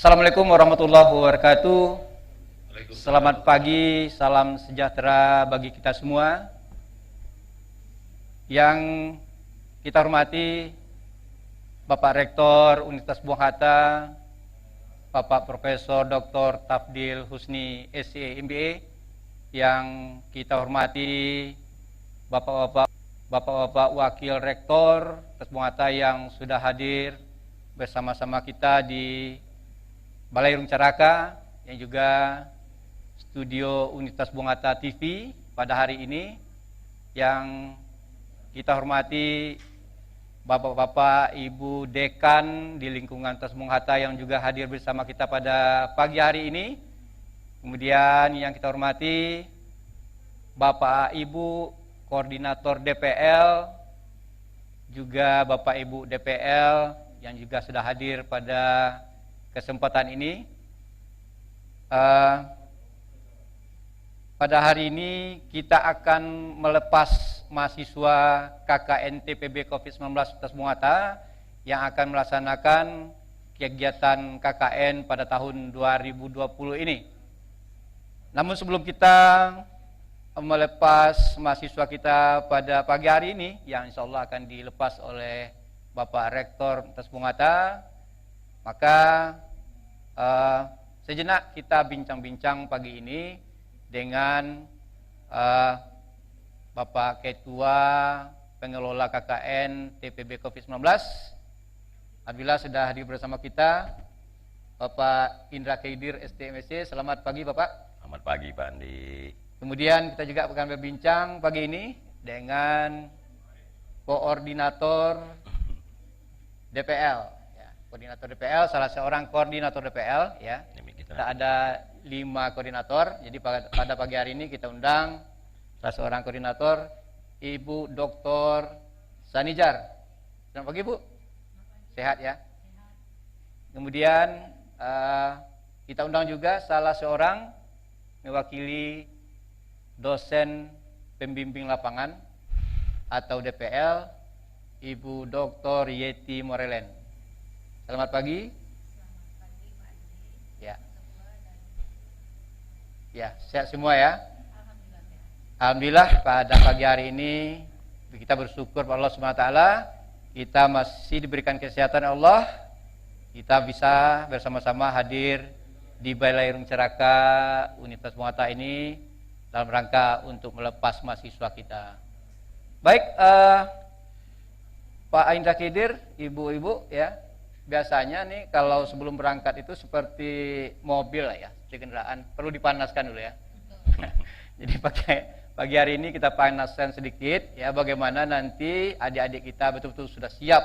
Assalamualaikum warahmatullahi wabarakatuh. Selamat pagi, salam sejahtera bagi kita semua. Yang kita hormati Bapak Rektor Universitas Buang Hatta, Bapak Profesor Dr. Tafdil Husni SE MBA. Yang kita hormati Bapak-bapak Wakil Rektor Universitas Buang Hatta yang sudah hadir bersama-sama kita di Balai Irung Caraka, yang juga studio Universitas Buang Hatta TV pada hari ini. Yang kita hormati Bapak-bapak, Ibu Dekan di lingkungan Universitas Buang Hatta yang juga hadir bersama kita pada pagi hari ini. Kemudian yang kita hormati Bapak Ibu Koordinator DPL, juga Bapak Ibu DPL yang juga sudah hadir pada kesempatan ini. Pada hari ini kita akan melepas mahasiswa KKN TPB COVID-19 Universitas Buang Hatta yang akan melaksanakan kegiatan KKN pada tahun 2020 ini. Namun sebelum kita melepas mahasiswa kita pada pagi hari ini, yang insya Allah akan dilepas oleh Bapak Rektor Universitas Buang Hatta, maka sejenak kita bincang-bincang pagi ini dengan Bapak Ketua Pengelola KKN TPB COVID-19. Alhamdulillah sudah hadir bersama kita Bapak Indra Kaidir STMSC. Selamat pagi Bapak. Selamat pagi Pak Andi. Kemudian kita juga akan berbincang pagi ini dengan Koordinator DPL, ya. Koordinator DPL, salah seorang koordinator DPL, ya. Kita ada 5 koordinator. Jadi pada pagi hari ini kita undang salah seorang koordinator, Ibu Dr. Sanijar. Selamat pagi Bu. Sehat ya. Kemudian kita undang juga salah seorang mewakili dosen pembimbing lapangan atau DPL, Ibu Dr. Yeti Morelen. Selamat pagi. Selamat pagi Pak Andi. Ya. Ya, sehat semua ya. Alhamdulillah sehat. Alhamdulillah pada pagi hari ini kita bersyukur pada Allah Subhanahu wa taala, kita masih diberikan kesehatan Allah. Kita bisa bersama-sama hadir di Balai Irung Caraka Universitas Buang Hatta ini dalam rangka untuk melepas mahasiswa kita. Baik, Pak Indra Kaidir, ibu-ibu ya, biasanya nih kalau sebelum berangkat itu seperti mobil lah ya, kendaraan perlu dipanaskan dulu ya. Jadi pagi hari ini kita panaskan sedikit ya, bagaimana nanti adik-adik kita betul-betul sudah siap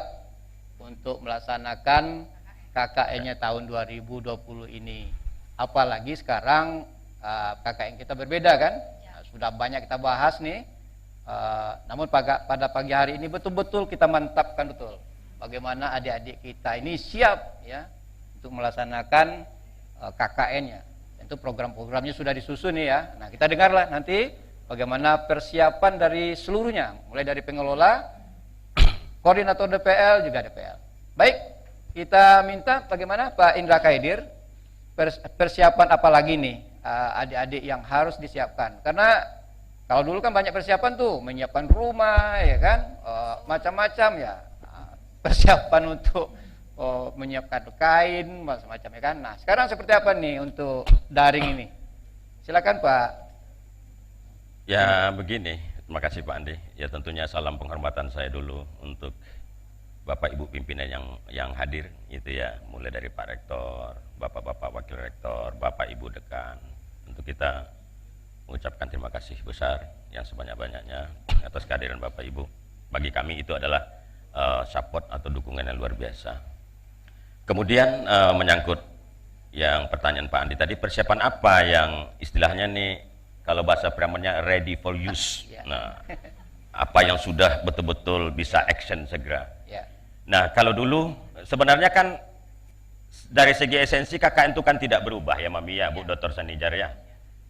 untuk melaksanakan KKN-nya tahun 2020 ini. Apalagi sekarang KKN kita berbeda kan, sudah banyak kita bahas nih. Namun pada pagi hari ini betul-betul kita mantapkan betul bagaimana adik-adik kita ini siap ya untuk melaksanakan KKN-nya. Tentu program-programnya sudah disusun nih ya. Nah, kita dengarlah nanti bagaimana persiapan dari seluruhnya, mulai dari pengelola, koordinator DPL juga DPL. Baik, kita minta bagaimana Pak Indra Kaidir, persiapan apa lagi nih adik-adik yang harus disiapkan? Karena kalau dulu kan banyak persiapan tuh, menyiapkan rumah ya kan, macam-macam ya, persiapan untuk menyiapkan kain macam-macam ya kan. Nah sekarang seperti apa nih untuk daring ini? Silakan Pak. Ya begini, terima kasih Pak Andi. Ya tentunya salam penghormatan saya dulu untuk Bapak Ibu pimpinan yang hadir itu ya, mulai dari Pak Rektor, Bapak-bapak Wakil Rektor, Bapak Ibu Dekan. Tentu kita mengucapkan terima kasih besar yang sebanyak-banyaknya atas kehadiran Bapak Ibu. Bagi kami itu adalah support atau dukungan yang luar biasa. Kemudian menyangkut yang pertanyaan Pak Andi tadi, persiapan apa yang istilahnya nih kalau bahasa Pramannya ready for use. Nah, apa yang sudah betul-betul bisa action segera. Nah, kalau dulu sebenarnya kan dari segi esensi KKN itu kan tidak berubah ya Mami ya, Bu Dr. Sanijar ya.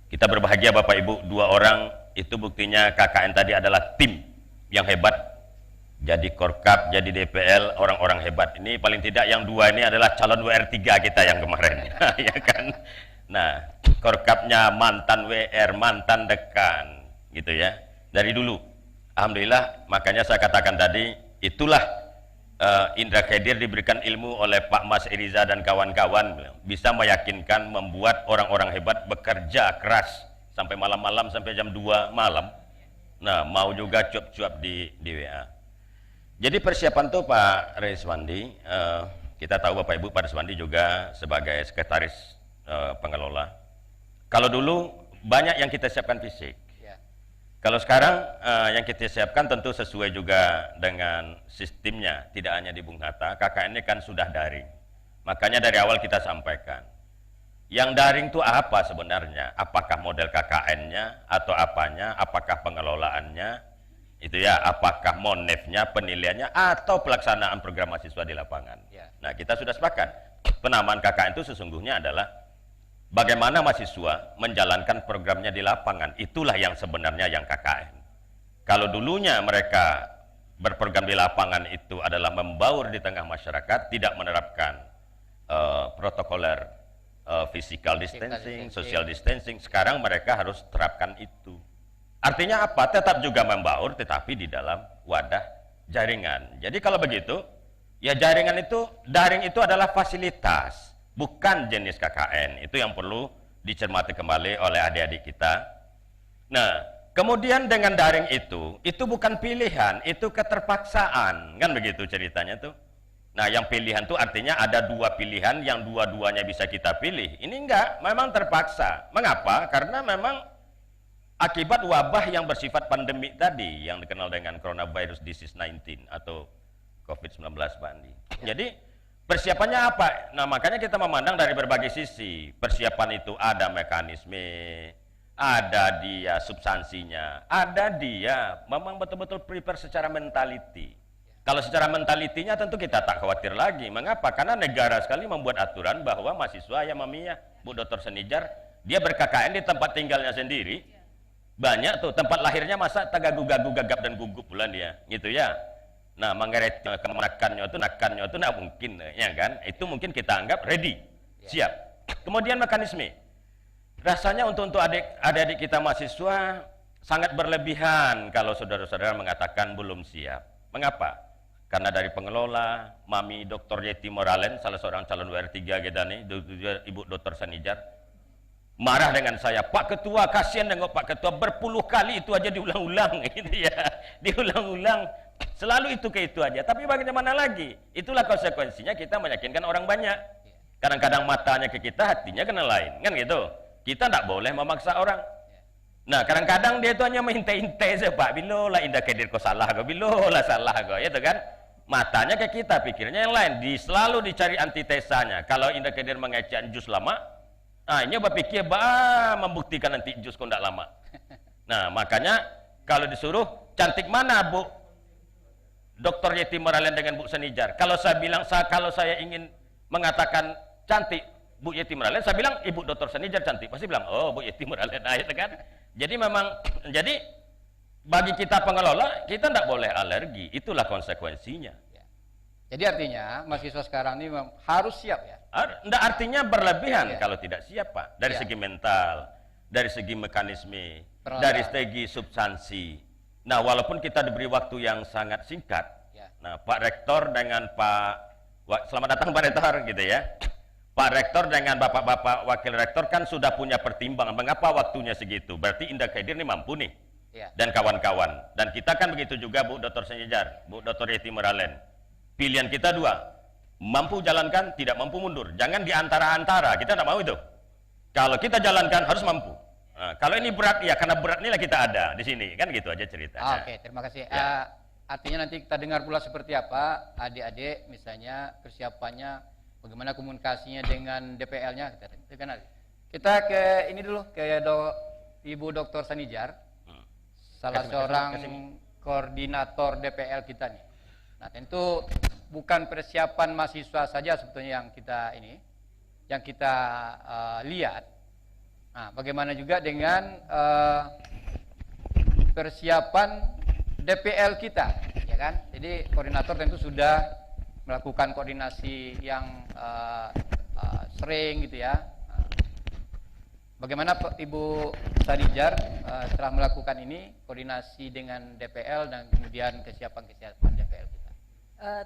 Kita berbahagia Bapak Ibu, 2 orang itu buktinya KKN tadi adalah tim yang hebat jadi Korkap, jadi DPL, orang-orang hebat. Ini paling tidak yang dua ini adalah calon WR3 kita yang kemarin. Ya kan? Nah, Korkapnya mantan WR, mantan dekan, gitu ya. Dari dulu. Alhamdulillah, makanya saya katakan tadi, itulah Indra Khadir diberikan ilmu oleh Pak Mas Iriza dan kawan-kawan, bisa meyakinkan, membuat orang-orang hebat bekerja keras sampai malam-malam, sampai jam 2 malam. Nah, mau juga cuap-cuap di WA. Jadi persiapan tuh Pak Reswandi, kita tahu Bapak Ibu Pak Reswandi juga sebagai sekretaris pengelola. Kalau dulu banyak yang kita siapkan fisik. Ya. Kalau sekarang yang kita siapkan tentu sesuai juga dengan sistemnya, tidak hanya di Bung Hatta. KKN ini kan sudah daring. Makanya dari awal kita sampaikan. Yang daring itu apa sebenarnya? Apakah model KKN-nya atau apanya? Apakah pengelolaannya? Itu ya, apakah monefnya, penilaiannya, atau pelaksanaan program mahasiswa di lapangan. Ya. Nah, kita sudah sepakat. Penamaan KKN itu sesungguhnya adalah bagaimana mahasiswa menjalankan programnya di lapangan. Itulah yang sebenarnya yang KKN. Kalau dulunya mereka berprogram di lapangan itu adalah membaur di tengah masyarakat, tidak menerapkan protokoler physical distancing, social distancing, sekarang mereka harus terapkan itu. Artinya apa? Tetap juga membaur, tetapi di dalam wadah jaringan. Jadi kalau begitu, ya jaringan itu, daring itu adalah fasilitas, bukan jenis KKN. Itu yang perlu dicermati kembali oleh adik-adik kita. Nah, kemudian dengan daring itu bukan pilihan, itu keterpaksaan. Kan begitu ceritanya tuh. Nah, yang pilihan itu artinya ada dua pilihan, yang dua-duanya bisa kita pilih. Ini enggak, memang terpaksa. Mengapa? Karena memang akibat wabah yang bersifat pandemik tadi, yang dikenal dengan coronavirus disease 19 atau COVID-19, Pak Andi. Jadi persiapannya apa? Nah, makanya kita memandang dari berbagai sisi. Persiapan itu ada mekanisme, ada dia substansinya, ada dia memang betul-betul prepare secara mentality. Kalau secara mentalitinya tentu kita tak khawatir lagi. Mengapa? Karena negara sekali membuat aturan bahwa mahasiswa yang Mamiya, Bu Dr. Senijar, dia ber-KKN di tempat tinggalnya sendiri. Banyak tuh tempat lahirnya masa tagagu-gagu gagap dan gugup pula dia, gitu ya. Nah, mengeret kemanakannya itu tidak mungkin, ya kan? Itu mungkin kita anggap ready, siap. Kemudian mekanisme. Rasanya untuk adik-adik kita mahasiswa sangat berlebihan kalau saudara-saudara mengatakan belum siap. Mengapa? Karena dari pengelola, Mami Dr. Yeti Moralen, salah seorang calon WR3 kita nih, Ibu Dr. Senijar, marah dengan saya, Pak Ketua, kasihan nengok Pak Ketua, berpuluh kali itu aja diulang-ulang, gitu ya, diulang-ulang, selalu itu ke itu aja. Tapi bagaimana lagi? Itulah konsekuensinya kita meyakinkan orang banyak. Kadang-kadang matanya ke kita, hatinya kena lain, kan gitu. Kita tidak boleh memaksa orang. Nah, kadang-kadang dia itu hanya mengintai-intai saja, Pak, bilolah Indra Khadir kau salah kau, bilolah salah kau, itu kan. Matanya ke kita, pikirnya yang lain, selalu dicari antitesanya. Kalau Indra Khadir mengecek jus lama, nah, ini berpikir membuktikan nanti jus kok tidak lama. Nah, makanya kalau disuruh cantik mana Bu Dr. Yeti Moralen dengan Bu Senijar? Kalau saya bilang, kalau saya ingin mengatakan cantik Bu Yeti Moralen, saya bilang Ibu Dr. Senijar cantik. Pasti bilang, oh Bu Yeti Moralen, nah, itu kan. Jadi memang, jadi bagi kita pengelola, kita tidak boleh alergi. Itulah konsekuensinya. Jadi artinya mahasiswa sekarang ini harus siap ya. Tidak artinya berlebihan kalau tidak siap, Pak. Dari segi mental, dari segi mekanisme, dari segi substansi. Nah, walaupun kita diberi waktu yang sangat singkat. Nah, Pak Rektor dengan selamat datang Pak Rektor, gitu ya. Pak Rektor dengan Bapak-Bapak Wakil Rektor kan sudah punya pertimbangan. Mengapa waktunya segitu? Berarti Indra Khadir ini mampu nih. Dan kawan-kawan. Dan kita kan begitu juga Bu Dr. Senijar, Bu Dr. Yeti Moralen. Pilihan kita dua. Mampu jalankan, tidak mampu mundur. Jangan di antara-antara, kita tidak mau itu. Kalau kita jalankan harus mampu. Nah, kalau ini berat, ya karena berat inilah kita ada di sini, kan gitu aja ceritanya. Oke, terima kasih. Ya. Artinya nanti kita dengar pula seperti apa adik-adik, misalnya persiapannya, bagaimana komunikasinya dengan DPL-nya. Kita ke ini dulu, ke Ibu Dr. Senijar, salah seorang koordinator DPL kita nih. Nah, tentu bukan persiapan mahasiswa saja sebetulnya yang kita lihat. Nah, bagaimana juga dengan persiapan DPL kita, ya kan? Jadi koordinator tentu sudah melakukan koordinasi yang sering gitu ya. Bagaimana Ibu Sanijar setelah melakukan ini koordinasi dengan DPL dan kemudian kesiapan DPL kita?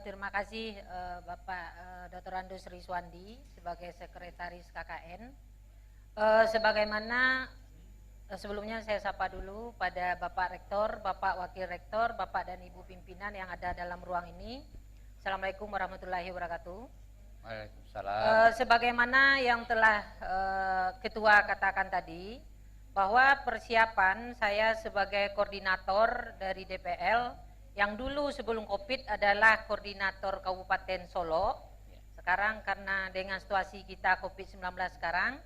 Terima kasih Bapak Dr. Andus Riswandi sebagai Sekretaris KKN. Sebagaimana sebelumnya saya sapa dulu pada Bapak Rektor, Bapak Wakil Rektor, Bapak dan Ibu pimpinan yang ada dalam ruang ini. Assalamualaikum warahmatullahi wabarakatuh. Waalaikumsalam. Sebagaimana yang telah Ketua katakan tadi, bahwa persiapan saya sebagai koordinator dari DPL yang dulu sebelum COVID adalah koordinator Kabupaten Solo. Sekarang karena dengan situasi kita COVID-19 sekarang,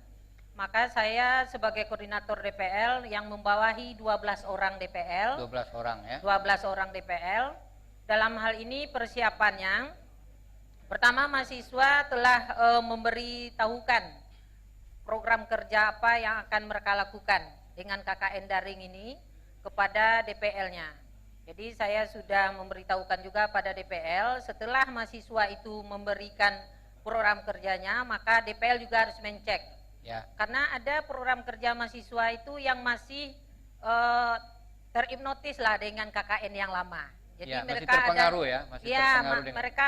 maka saya sebagai koordinator DPL yang membawahi 12 orang DPL. 12 orang ya. 12 orang DPL. Dalam hal ini persiapannya, pertama mahasiswa telah memberitahukan program kerja apa yang akan mereka lakukan dengan KKN daring ini kepada DPL-nya. Jadi saya sudah memberitahukan juga pada DPL, setelah mahasiswa itu memberikan program kerjanya, maka DPL juga harus mencek. Ya. Karena ada program kerja mahasiswa itu yang masih terhipnotis lah dengan KKN yang lama. Jadi ya, mereka masih terpengaruh ada, ya, masih ya terpengaruh dengan... mereka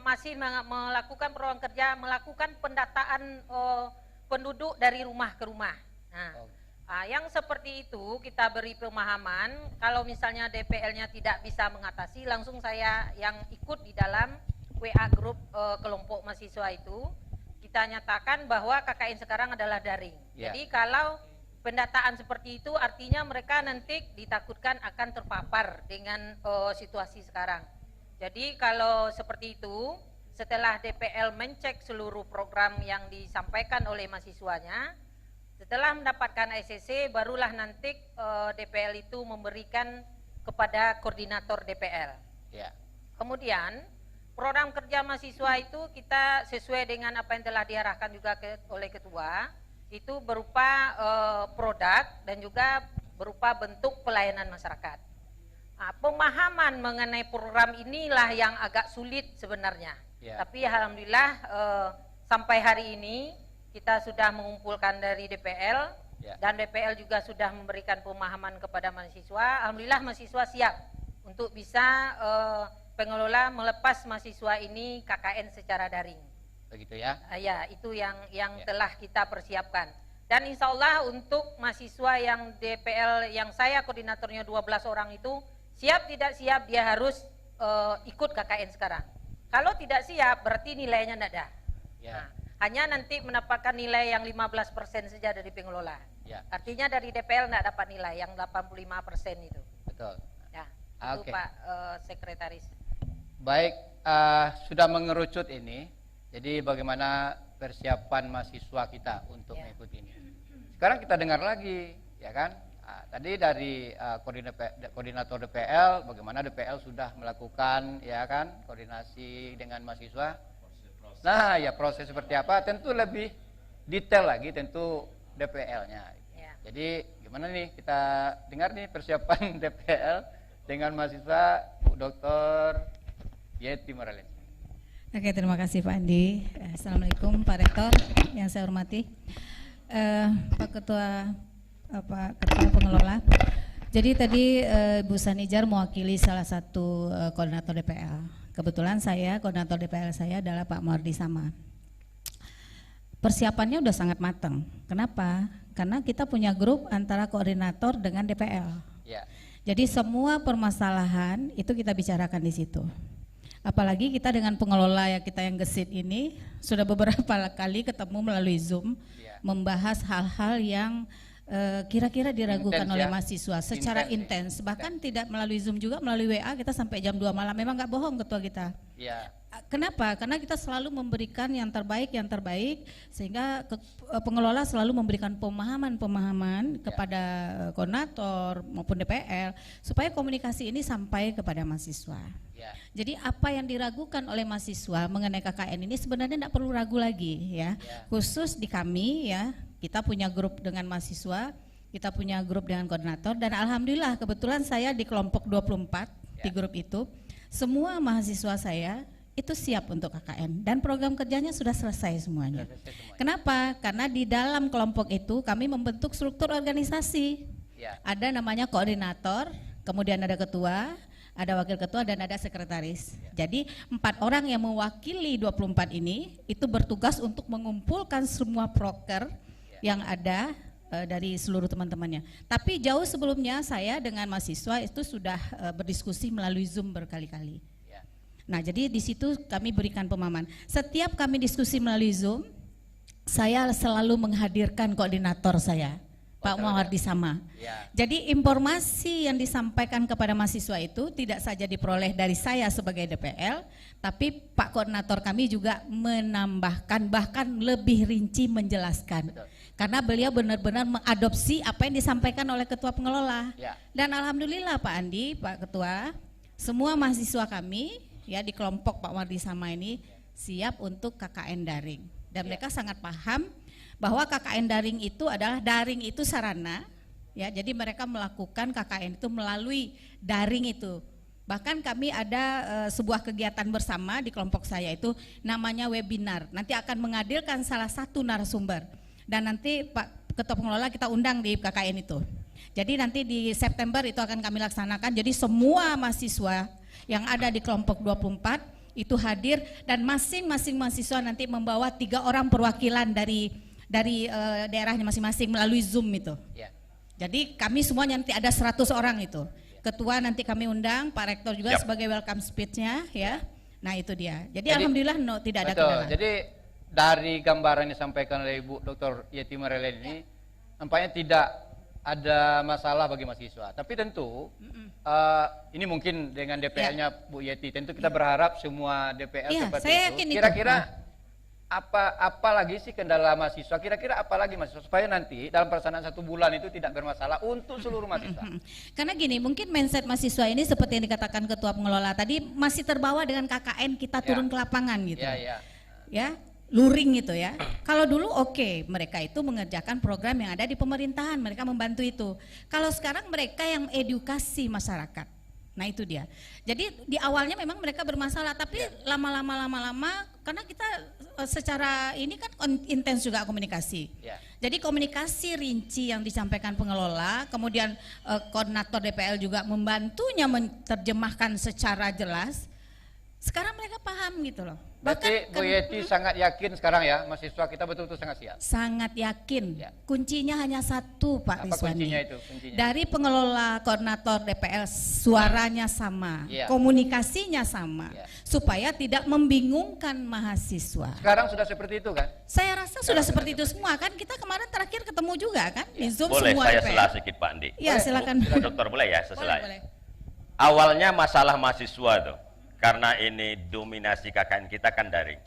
masih melakukan program kerja, melakukan pendataan penduduk dari rumah ke rumah. Nah, yang seperti itu kita beri pemahaman. Kalau misalnya DPL-nya tidak bisa mengatasi, langsung saya yang ikut di dalam WA grup kelompok mahasiswa itu, kita nyatakan bahwa KKN sekarang adalah daring. Ya. Jadi kalau pendataan seperti itu artinya mereka nanti ditakutkan akan terpapar dengan situasi sekarang. Jadi kalau seperti itu, setelah DPL mencek seluruh program yang disampaikan oleh mahasiswanya, setelah mendapatkan ACC, barulah nanti DPL itu memberikan kepada koordinator DPL. Ya. Kemudian program kerja mahasiswa itu kita sesuai dengan apa yang telah diarahkan juga oleh Ketua, itu berupa produk dan juga berupa bentuk pelayanan masyarakat. Nah, pemahaman mengenai program inilah yang agak sulit sebenarnya. Ya. Tapi alhamdulillah sampai hari ini kita sudah mengumpulkan dari DPL ya. Dan DPL juga sudah memberikan pemahaman kepada mahasiswa. Alhamdulillah mahasiswa siap untuk bisa pengelola melepas mahasiswa ini KKN secara daring. Begitu ya? Ya, itu yang ya. telah kita persiapkan. Dan insya Allah untuk mahasiswa yang DPL yang saya koordinatornya 12 orang itu, siap tidak siap dia harus ikut KKN sekarang. Kalau tidak siap berarti nilainya tidak ada. Ya. Nah, hanya nanti mendapatkan nilai yang 15% saja dari pengelola. Ya. Artinya dari DPL tidak dapat nilai yang 85% itu. Betul. Ya, itu Oke. Pak Sekretaris. Baik, sudah mengerucut ini. Jadi bagaimana persiapan mahasiswa kita untuk mengikuti ini. Sekarang kita dengar lagi, ya kan? Nah, tadi dari koordinator DPL, bagaimana DPL sudah melakukan, ya kan, koordinasi dengan mahasiswa. Nah, ya proses seperti apa? Tentu lebih detail lagi, tentu DPL-nya. Ya. Jadi gimana nih kita dengar nih persiapan DPL dengan mahasiswa Bu Dr. Yeti Maralen. Oke, terima kasih Pak Andi. Assalamualaikum Pak Rektor yang saya hormati, Pak Ketua, Pak Kepala Pengelola. Jadi tadi Bu Sanijar mewakili salah satu koordinator DPL. Kebetulan saya koordinator DPL saya adalah Pak Mardi Sama. Persiapannya udah sangat matang. Kenapa? Karena kita punya grup antara koordinator dengan DPL. Ya. Jadi semua permasalahan itu kita bicarakan di situ. Apalagi kita dengan pengelola ya kita yang gesit ini sudah beberapa kali ketemu melalui Zoom, membahas hal-hal yang kira-kira diragukan oleh mahasiswa secara intens. Bahkan tidak melalui Zoom juga, melalui WA kita sampai jam 2 malam. Memang nggak bohong ketua kita. Ya. Kenapa? Karena kita selalu memberikan yang terbaik sehingga pengelola selalu memberikan pemahaman kepada koordinator maupun DPL supaya komunikasi ini sampai kepada mahasiswa. Ya. Jadi apa yang diragukan oleh mahasiswa mengenai KKN ini sebenarnya tidak perlu ragu lagi ya. Khusus di kami ya, kita punya grup dengan mahasiswa, kita punya grup dengan koordinator dan alhamdulillah kebetulan saya di kelompok 24 di grup itu. semua mahasiswa saya itu siap untuk KKN dan program kerjanya sudah selesai semuanya. Kenapa? Karena di dalam kelompok itu kami membentuk struktur organisasi. Ya. Ada namanya koordinator, kemudian ada ketua, ada wakil ketua dan ada sekretaris. Jadi 4 orang yang mewakili 24 ini itu bertugas untuk mengumpulkan semua proker yang ada dari seluruh teman-temannya. Tapi jauh sebelumnya saya dengan mahasiswa itu sudah berdiskusi melalui Zoom berkali-kali. Nah, jadi di situ kami berikan pemahaman. Setiap kami diskusi melalui Zoom, saya selalu menghadirkan koordinator saya, Pak Muhawardi Sama. Ya. Jadi informasi yang disampaikan kepada mahasiswa itu tidak saja diperoleh dari saya sebagai DPL, tapi Pak Koordinator kami juga menambahkan bahkan lebih rinci menjelaskan. Betul. Karena beliau benar-benar mengadopsi apa yang disampaikan oleh Ketua Pengelola. Ya. Dan alhamdulillah Pak Andi, Pak Ketua, semua mahasiswa kami ya di kelompok Pak Muhawardi Sama ini siap untuk KKN daring. Dan mereka sangat paham bahwa KKN daring itu adalah daring itu sarana, ya. Jadi mereka melakukan KKN itu melalui daring itu. Bahkan kami ada sebuah kegiatan bersama di kelompok saya itu namanya webinar. Nanti akan menghadirkan salah satu narasumber dan nanti Pak Ketua Pengelola kita undang di KKN itu. Jadi nanti di September itu akan kami laksanakan. Jadi semua mahasiswa yang ada di kelompok 24 itu hadir dan masing-masing mahasiswa nanti membawa 3 orang perwakilan dari daerahnya masing-masing melalui Zoom itu. Ya. Jadi kami semuanya nanti ada 100 orang itu. Ketua nanti kami undang, Pak Rektor juga sebagai welcome speech-nya ya. Nah itu dia. Jadi alhamdulillah tidak ada kendala. Jadi dari gambaran yang disampaikan oleh Ibu Dr. Yeti Marelen ini nampaknya tidak ada masalah bagi mahasiswa. Tapi tentu ini mungkin dengan DPL-nya Bu Yeti, tentu kita berharap semua DPL seperti saya itu. yakin Kira-kira apa lagi sih kendala mahasiswa? Kira-kira apa lagi mahasiswa supaya nanti dalam pelaksanaan 1 bulan itu tidak bermasalah untuk seluruh mahasiswa? Karena gini, mungkin mindset mahasiswa ini seperti yang dikatakan Ketua Pengelola tadi masih terbawa dengan KKN kita turun ke lapangan gitu. Ya, luring gitu ya. Kalau dulu oke, mereka itu mengerjakan program yang ada di pemerintahan, mereka membantu itu. Kalau sekarang mereka yang edukasi masyarakat. Nah itu dia. Jadi di awalnya memang mereka bermasalah, tapi lama-lama karena kita secara ini kan intens juga komunikasi. Jadi komunikasi rinci yang disampaikan pengelola, kemudian koordinator DPL juga membantunya menerjemahkan secara jelas. Sekarang mereka paham gitu loh. Berarti Bu Yeti sangat yakin sekarang ya, mahasiswa kita betul-betul sangat siap. Sangat yakin. Kuncinya hanya satu Pak Apa Rizwani. kuncinya itu? Kuncinya. Dari pengelola koordinator DPL suaranya sama, komunikasinya sama, supaya tidak membingungkan mahasiswa. Sekarang sudah seperti itu kan? Saya rasa sudah seperti itu semua kan. Kita kemarin terakhir ketemu juga kan di Zoom Boleh semua saya DPL. sela sedikit Pak Andi? Ya silakan. Bu Dokter boleh ya seselai? Boleh. Awalnya masalah mahasiswa tuh, karena ini dominasi KKN kita kan daring.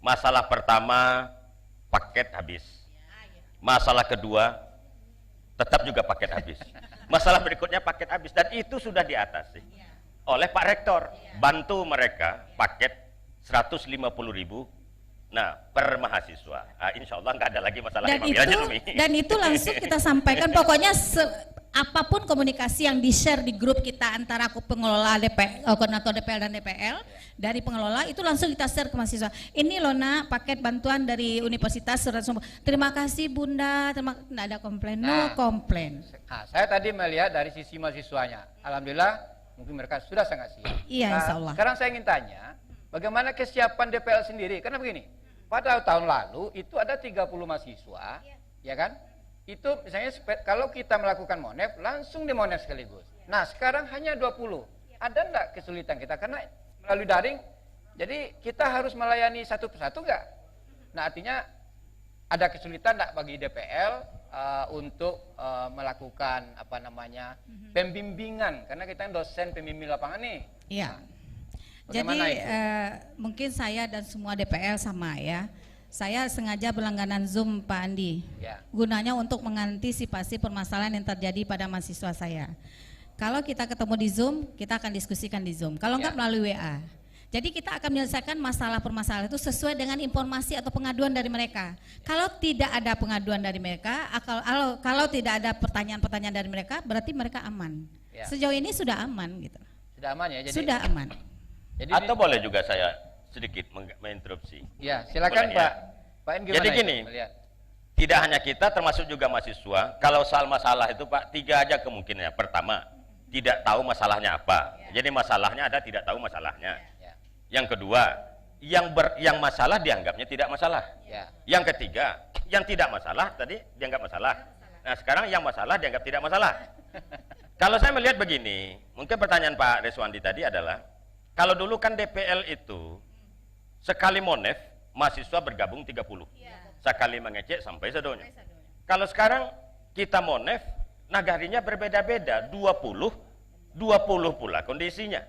Masalah pertama paket habis. Masalah kedua tetap juga paket habis. Masalah berikutnya paket habis dan itu sudah diatasi oleh Pak Rektor. Bantu mereka paket 150.000. Nah, per mahasiswa. Insya Allah nggak ada lagi masalah Dan itu langsung kita sampaikan. Pokoknya apapun komunikasi yang di-share di grup kita antara pengelola koordinator DPL dan DPL dari pengelola itu langsung kita share ke mahasiswa. Ini loh nak paket bantuan dari Universitas. Terima kasih Bunda. Tidak ada komplain, no komplain. Saya tadi melihat dari sisi mahasiswanya. Alhamdulillah mungkin mereka sudah sangat siap. Iya, insya Allah. Sekarang saya ingin tanya, bagaimana kesiapan DPL sendiri? Karena begini, pada tahun lalu itu ada 30 mahasiswa, ya kan? Itu misalnya kalau kita melakukan monef langsung di monef sekaligus. Nah sekarang hanya 20. Ada enggak kesulitan kita karena melalui daring? Jadi kita harus melayani satu persatu enggak? Nah artinya ada kesulitan enggak bagi DPL untuk melakukan apa namanya pembimbingan karena kita dosen pembimbing lapangan nih. Iya. Nah, jadi mungkin saya dan semua DPL sama ya. Saya sengaja berlangganan Zoom Pak Andi, gunanya untuk mengantisipasi permasalahan yang terjadi pada mahasiswa saya. Kalau kita ketemu di Zoom, kita akan diskusikan di Zoom. Kalau enggak melalui WA. Jadi kita akan menyelesaikan masalah-permasalahan itu sesuai dengan informasi atau pengaduan dari mereka. Kalau tidak ada pengaduan dari mereka, kalau tidak ada pertanyaan-pertanyaan dari mereka, berarti mereka aman. Sejauh ini sudah aman gitu. Sudah aman ya? Jadi sudah aman. Jadi Atau boleh juga saya sedikit menginterupsi. ya, silakan Boleh, Pak. ya. Pak En gimana Jadi itu gini, melihat? tidak hanya kita termasuk juga mahasiswa, kalau soal masalah itu Pak, 3 aja kemungkinannya. Pertama, tidak tahu masalahnya apa. Jadi masalahnya ada tidak tahu masalahnya. Ya. Yang kedua, yang masalah dianggapnya tidak masalah. Ya. Yang ketiga, yang tidak masalah tadi dianggap masalah. Nah, sekarang yang masalah dianggap tidak masalah. Kalau saya melihat begini, mungkin pertanyaan Pak Reswandi tadi adalah, kalau dulu kan DPL itu sekali monef mahasiswa bergabung 30. Sekali mengecek sampai sedonya. Kalau sekarang kita monef, nagarinya berbeda-beda, 20 pula kondisinya.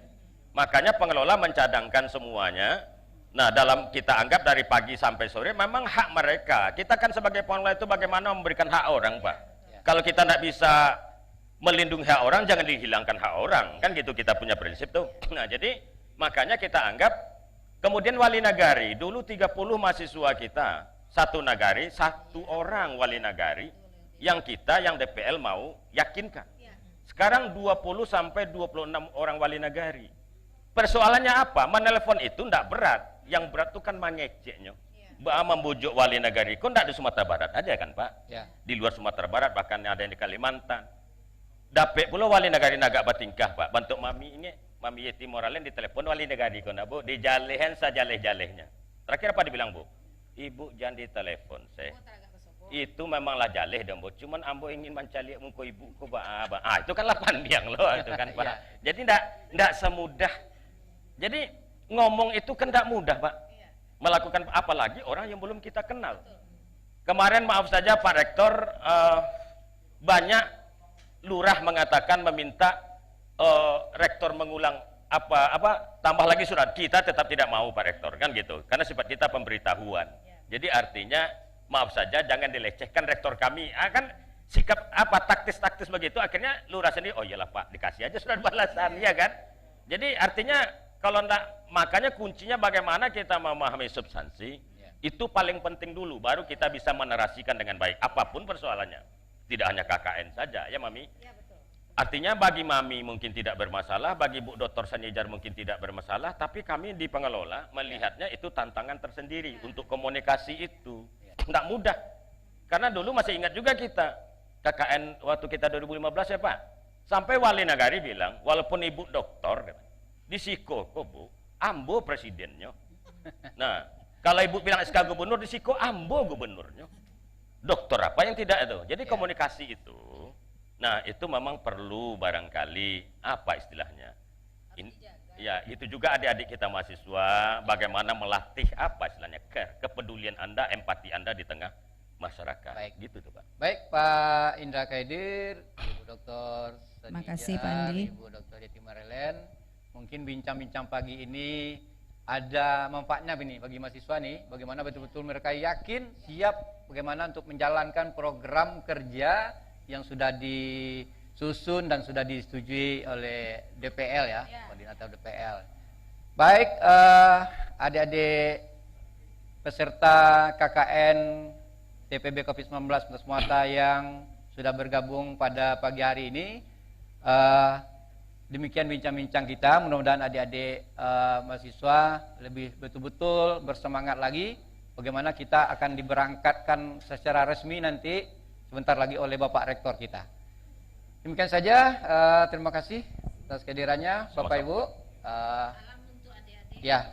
Makanya pengelola mencadangkan semuanya. Nah, dalam kita anggap dari pagi sampai sore memang hak mereka. Kita kan sebagai pengelola itu bagaimana memberikan hak orang, Pak. Kalau kita tidak bisa melindungi hak orang, jangan dihilangkan hak orang. Kan gitu kita punya prinsip tuh. Nah, jadi makanya kita anggap, kemudian wali nagari, dulu 30 mahasiswa kita, satu nagari, 1 orang wali nagari, yang DPL mau yakinkan. Sekarang 20 sampai 26 orang wali nagari. Persoalannya apa? Menelpon itu tidak berat. Yang berat itu kan mengeceknya. Membujuk wali nagari. Kok tidak di Sumatera Barat aja kan Pak? Ya. Di luar Sumatera Barat, bahkan ada yang di Kalimantan. Dapet pula wali nagari nagak batingkah Pak. Bantuk mami ini, mami Yeti Moralen ditelepon wali nagari. Kau nak bu, dijalehan sajaleh-jalehnya. Terakhir apa dibilang bu? Ibu jangan ditelepon saya. Itu memanglah jaleh dong bu. Cuman ambo ingin mencari muka ibu ku Pak. Itu kan lah pandiang loh itu kan Pak. Jadi tidak semudah. Jadi ngomong itu kan tidak mudah Pak. Melakukan apalagi orang yang belum kita kenal. Kemarin maaf saja Pak Rektor, banyak lurah mengatakan meminta rektor mengulang tambah lagi surat. Kita tetap tidak mau Pak Rektor kan gitu. Karena sifat kita pemberitahuan. Jadi artinya maaf saja jangan dilecehkan rektor kami. Kan sikap taktis-taktis begitu akhirnya lurah sendiri, oh iyalah Pak, dikasih aja surat balasan ya kan. Jadi artinya kalau enggak, makanya kuncinya bagaimana kita memahami substansi, itu paling penting dulu, baru kita bisa menarasikan dengan baik, apapun persoalannya. Tidak hanya KKN saja, ya Mami? Ya, betul. Artinya bagi Mami mungkin tidak bermasalah, bagi Bu Dr. Sanjejar mungkin tidak bermasalah, tapi kami di pengelola melihatnya itu tantangan tersendiri untuk komunikasi itu. Tidak mudah. Karena dulu masih ingat juga kita, KKN waktu kita 2015 ya Pak, sampai wali nagari bilang, walaupun Ibu Doktor, di Siko kok Bu, ambo presidennya. Nah, kalau Ibu bilang SK gubernur, di Siko ambo gubernurnya. Dokter apa yang tidak itu? Jadi komunikasi itu, nah itu memang perlu barangkali apa istilahnya? Ya itu juga adik-adik kita mahasiswa, bagaimana melatih apa istilahnya kepedulian Anda, empati Anda di tengah masyarakat. Baik. Gitu tuh Pak. Baik Pak Indra Kaidir, Ibu Dr. Makasih, Pak Andi. Ibu Dr. Yeti Marelen. Mungkin bincang-bincang pagi ini ada manfaatnya ini bagi mahasiswa nih, bagaimana betul-betul mereka yakin siap bagaimana untuk menjalankan program kerja yang sudah disusun dan sudah disetujui oleh DPL ya, koordinator DPL. Baik, adik-adik peserta KKN TPB COVID-19 Kota Sumatera yang sudah bergabung pada pagi hari ini, demikian bincang-bincang kita. Mudah-mudahan adik-adik mahasiswa lebih betul-betul bersemangat lagi. Bagaimana kita akan diberangkatkan secara resmi nanti sebentar lagi oleh Bapak Rektor kita. Demikian saja. Terima kasih atas kehadirannya Bapak Ibu. Salam untuk adik-adik. Ya,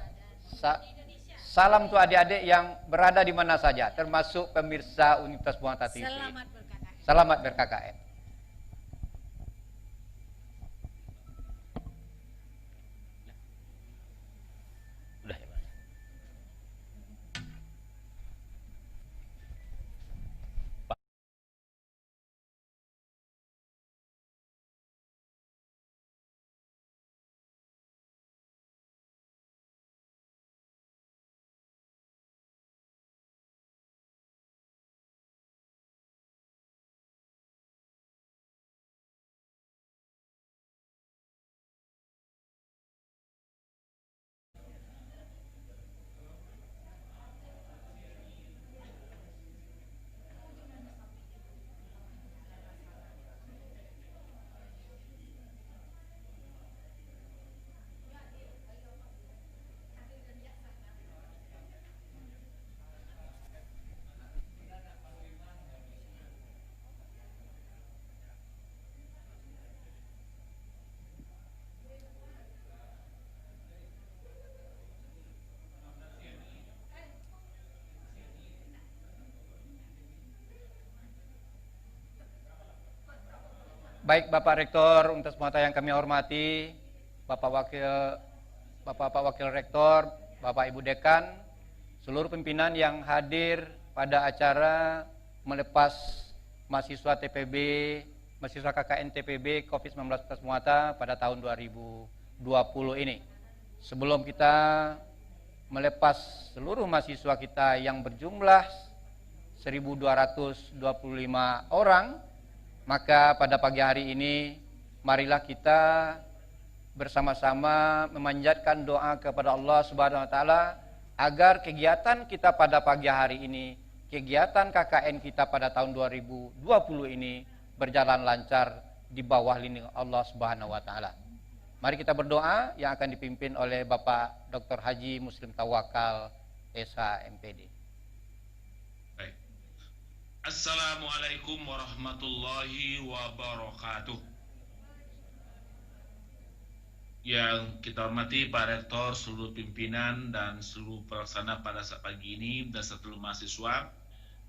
salam untuk adik-adik yang berada di mana saja, termasuk pemirsa Universitas Muhammad TV. Selamat berKKN. Selamat berKKN. Baik Bapak Rektor, untuk semua yang kami hormati, Bapak Wakil Rektor, Bapak Ibu Dekan, seluruh pimpinan yang hadir pada acara melepas mahasiswa TPB, mahasiswa KKN TPB COVID-19 Batas Muata pada tahun 2020 ini. Sebelum kita melepas seluruh mahasiswa kita yang berjumlah 1.225 orang, maka pada pagi hari ini marilah kita bersama-sama memanjatkan doa kepada Allah Subhanahu wa taala agar kegiatan kita pada pagi hari ini, kegiatan KKN kita pada tahun 2020 ini berjalan lancar di bawah lindungan Allah Subhanahu wa taala. Mari kita berdoa yang akan dipimpin oleh Bapak Dr. Haji Muslim Tawakal SH MPD. Baik. Assalamualaikum warahmatullahi wabarakatuh. Yang kita hormati Pak Rektor, seluruh pimpinan dan seluruh pelaksana pada saat pagi ini dan seluruh mahasiswa,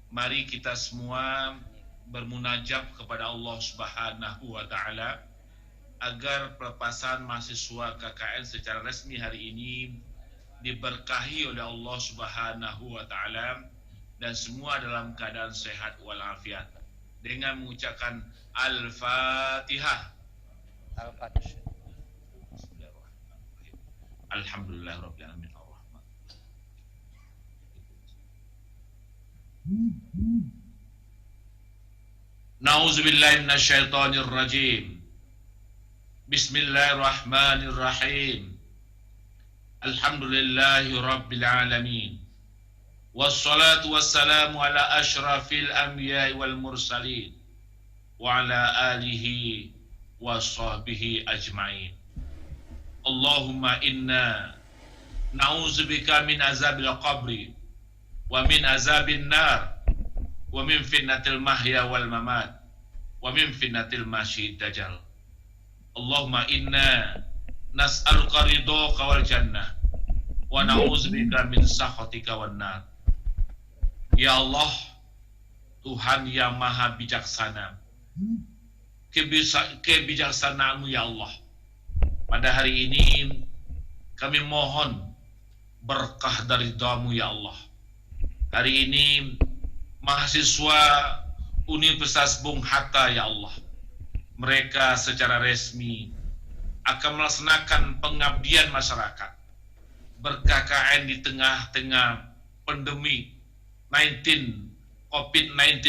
mari kita semua bermunajat kepada Allah Subhanahu wa taala agar pelepasan mahasiswa KKN secara resmi hari ini diberkahi oleh Allah Subhanahu wa taala dan semua dalam keadaan sehat walafiat. Dengan mengucapkan Al-Fatihah. Al-Fatihah. Alhamdulillahirabbil alamin. Nauzubillahi minasyaitonir rajim. Bismillahirrahmanirrahim. Alhamdulillahi rabbil alamin. Wassalatu wassalamu ala asyrafil anbiya'i wal mursalin wa ala alihi wa sahbihi ajma'in. Allahumma inna na'udzubika min azabil qabri wa min azabin nar wa min fitnatil mahya wal mamat wa min fitnatil masyid dajjal. Allahumma inna nas'aluka ridhaka wal jannah wa na'udzubika min sakhatika wan nar. Ya Allah, Tuhan yang maha bijaksana, kebijaksanaan-Mu ya Allah, pada hari ini kami mohon berkah dari doa-Mu ya Allah. Hari ini mahasiswa Universitas Bung Hatta ya Allah, mereka secara resmi akan melaksanakan pengabdian masyarakat ber-KKN di tengah-tengah pandemi COVID-19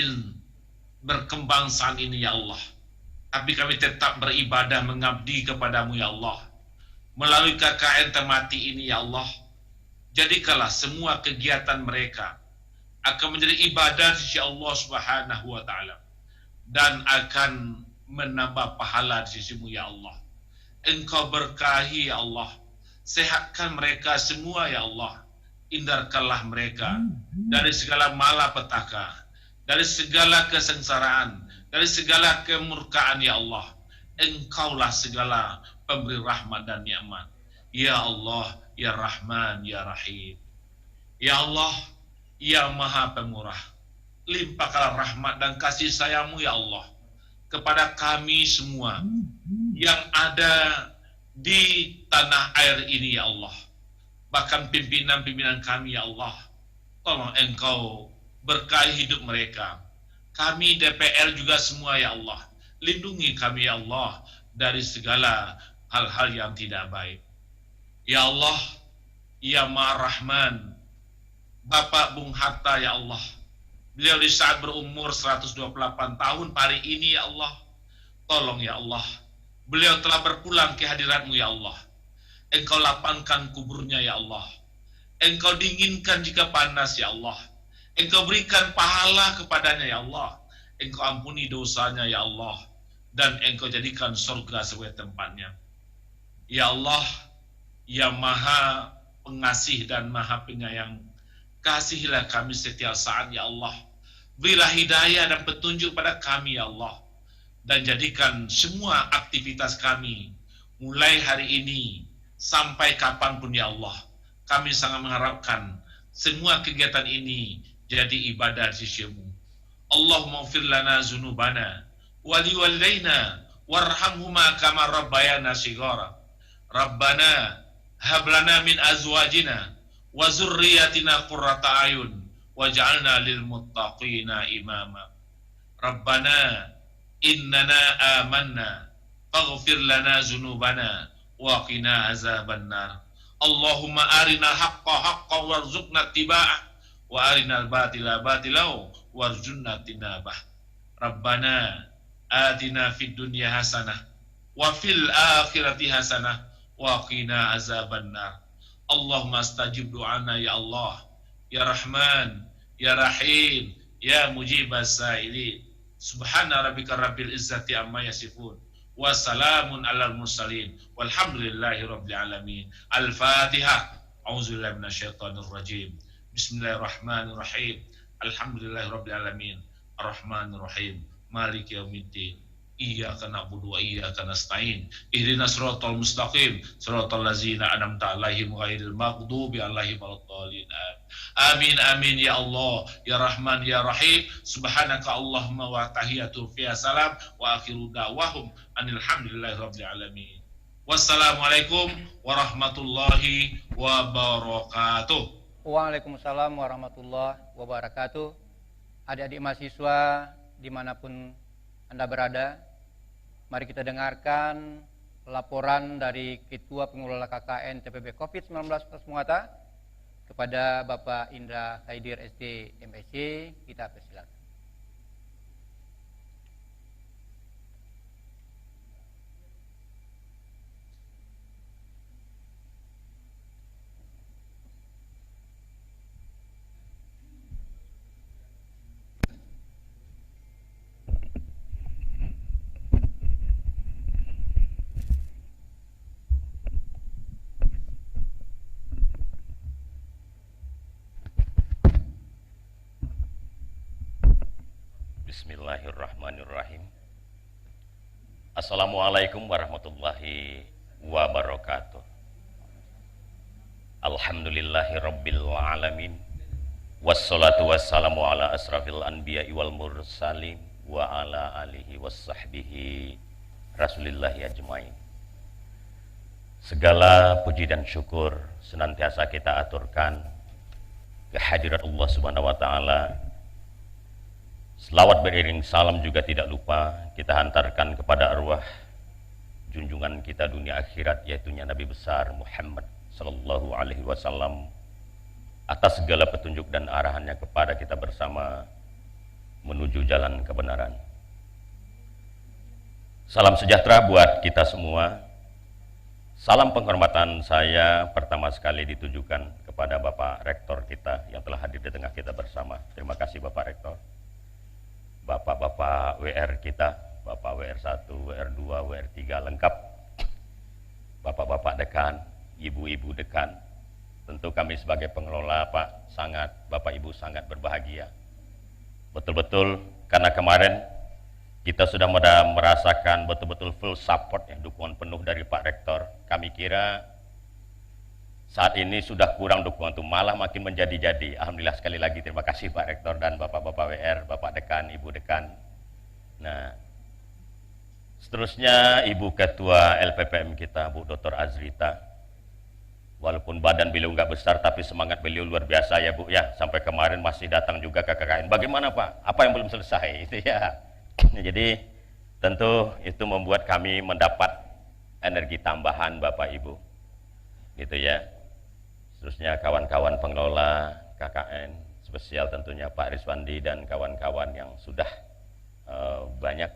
berkembang saat ini ya Allah. Tapi kami tetap beribadah mengabdi kepadamu ya Allah. Melalui KKN Termati ini ya Allah, jadikanlah semua kegiatan mereka akan menjadi ibadah di sisi Allah Subhanahu wa taala dan akan menambah pahala di sisimu ya Allah. Engkau berkahi ya Allah, sehatkan mereka semua ya Allah, hindarkanlah mereka dari segala malapetaka, dari segala kesengsaraan, dari segala kemurkaan ya Allah. Engkaulah segala pemberi rahmat dan nikmat ya Allah, ya Rahman, ya Rahim. Ya Allah, ya Maha Pemurah, limpahkanlah rahmat dan kasih sayang-Mu ya Allah kepada kami semua yang ada di tanah air ini ya Allah. Bahkan pimpinan-pimpinan kami ya Allah, tolong Engkau berkahi hidup mereka. Kami DPR juga semua ya Allah, lindungi kami ya Allah dari segala hal-hal yang tidak baik. Ya Allah, ya Maha Rahman, Bapak Bung Hatta ya Allah, beliau di saat berumur 128 tahun hari ini ya Allah, tolong ya Allah, beliau telah berpulang ke hadirat-Mu ya Allah. Engkau lapangkan kuburnya ya Allah. Engkau dinginkan jika panas ya Allah. Engkau berikan pahala kepadanya ya Allah. Engkau ampuni dosanya ya Allah. Dan Engkau jadikan surga sebagai tempatnya. Ya Allah, ya Maha Pengasih dan Maha Penyayang, kasihilah kami setiap saat ya Allah. Berilah hidayah dan petunjuk pada kami ya Allah. Dan jadikan semua aktivitas kami mulai hari ini sampai kapanpun ya Allah, kami sangat mengharapkan semua kegiatan ini jadi ibadah di sisi-Mu. Allahumma ighfir lana dzunubana wa liwalidayna warhamhuma kama rabbayana shighara. Rabbana hab lana min azwajina wa dzurriyyatina qurrata ayun waj'alna lil muttaqina imama. Rabbana innana amanna faghfir lana dzunubana wa qina azabannar. Allahumma arina haqqa haqqan warzuqna ittiba'ah wa arinal batila batilau warzuqna tinabah. Rabbana atina fid dunya hasanah wa fil akhirati hasanah wa qina azabannar. Allahumma astajib du'ana ya Allah, ya Rahman, ya Rahim, ya mujibas sa'ilin. Subhana rabbika rabbil izzati amma yasifun wa salamun alal mursalin walhamdulillahi rabbil alamin. Al-Fatihah. A'udzubillahi minasyaitonir rajim. Bismillahirrahmanirrahim. Alhamdulillahi rabbil alamin. Ar-Rahmanir Rahim. Maliki yaumiddin. Iyyaka na'budu wa iyyaka nasta'in. Ihdinas siratal mustaqim, siratal ladzina an'amta 'alaihim ghairil maghdubi 'alaihim waladdallin. Amin amin ya Allah, ya Rahman ya Rahim. Subhanaka Allahumma wa tahiyatu fiha salam wa akhiru da'wahum anil hamdulillahi rabbil alamin. Wassalamualaikum warahmatullahi wabarakatuh. Waalaikumsalam warahmatullahi wabarakatuh. Adik-adik mahasiswa dimanapun Anda berada, mari kita dengarkan laporan dari Ketua Pengelola KKN TPB COVID-19 Kota Muhata kepada Bapak Indra Haidir SD MSc. Kita persilakan. Bismillahirrahmanirrahim. Assalamualaikum warahmatullahi wabarakatuh. Alhamdulillahi rabbil alamin. Wassalatu wassalamu ala asrafil anbiya'i wal mursalin wa ala alihi wassahbihi rasulillahi ajmain. Segala puji dan syukur senantiasa kita aturkan kehadirat Allah Subhanahu wa taala. Selawat beriring salam juga tidak lupa kita hantarkan kepada arwah junjungan kita dunia akhirat, yaitu Nabi besar Muhammad sallallahu alaihi wasallam, atas segala petunjuk dan arahannya kepada kita bersama menuju jalan kebenaran. Salam sejahtera buat kita semua. Salam penghormatan saya pertama sekali ditujukan kepada Bapak Rektor kita yang telah hadir di tengah kita bersama. Terima kasih Bapak Rektor. Bapak-bapak WR kita, Bapak WR1, WR2, WR3 lengkap. Bapak-bapak dekan, ibu-ibu dekan. Tentu kami sebagai pengelola Pak, Bapak Ibu sangat berbahagia. Betul-betul karena kemarin kita sudah merasakan betul-betul full support, dukungan penuh dari Pak Rektor. Kami kira saat ini sudah kurang dukungan itu, malah makin menjadi-jadi. Alhamdulillah, sekali lagi terima kasih Pak Rektor dan Bapak-bapak WR, Bapak Dekan, Ibu Dekan. Nah, seterusnya Ibu Ketua LPPM kita, Bu Dr. Azrita. Walaupun badan beliau nggak besar, tapi semangat beliau luar biasa ya Bu ya. Sampai kemarin masih datang juga ke KKN. Bagaimana Pak? Apa yang belum selesai? Itu ya. Jadi tentu itu membuat kami mendapat energi tambahan Bapak Ibu. Gitu ya. Terusnya kawan-kawan pengelola KKN, spesial tentunya Pak Riswandi dan kawan-kawan yang sudah banyak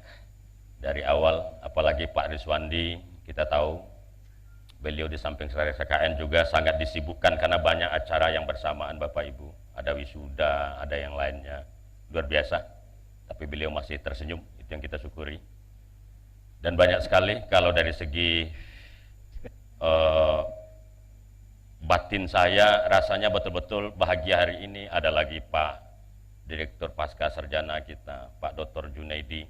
dari awal, apalagi Pak Riswandi, kita tahu beliau di samping sekretaris KKN juga sangat disibukkan karena banyak acara yang bersamaan Bapak Ibu, ada wisuda, ada yang lainnya, luar biasa, tapi beliau masih tersenyum, itu yang kita syukuri. Dan banyak sekali kalau dari segi batin saya rasanya betul-betul bahagia hari ini. Ada lagi Pak Direktur Pasca Sarjana kita, Pak Dr. Junaidi,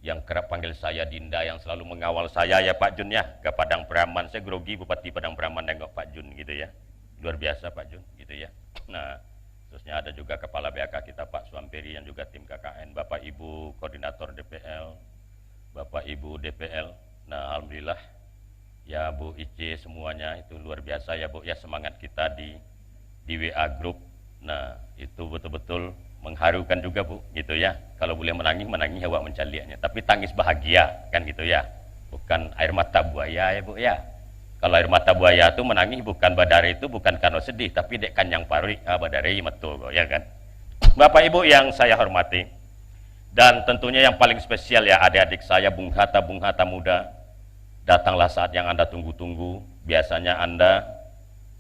yang kerap panggil saya Dinda, yang selalu mengawal saya ya Pak Jun ya ke Padang Peraman. Saya grogi Bupati Padang Peraman nengok Pak Jun gitu ya, luar biasa Pak Jun gitu ya. Nah, terusnya ada juga Kepala BAK kita Pak Swampiri yang juga tim KKN, Bapak Ibu Koordinator DPL, Bapak Ibu DPL. Nah, alhamdulillah ya Bu Ice semuanya itu luar biasa ya Bu ya, semangat kita di WA group. Nah, itu betul-betul mengharukan juga Bu gitu ya. Kalau boleh menangis awak mencaliannya, tapi tangis bahagia kan gitu ya. Bukan air mata buaya ya Bu ya. Kalau air mata buaya itu menangis bukan badare, itu bukan karena sedih, tapi dek kanyang pari badare metu ya kan. Bapak Ibu yang saya hormati, dan tentunya yang paling spesial ya adik-adik saya Bung Hatta muda. Datanglah saat yang Anda tunggu-tunggu. Biasanya Anda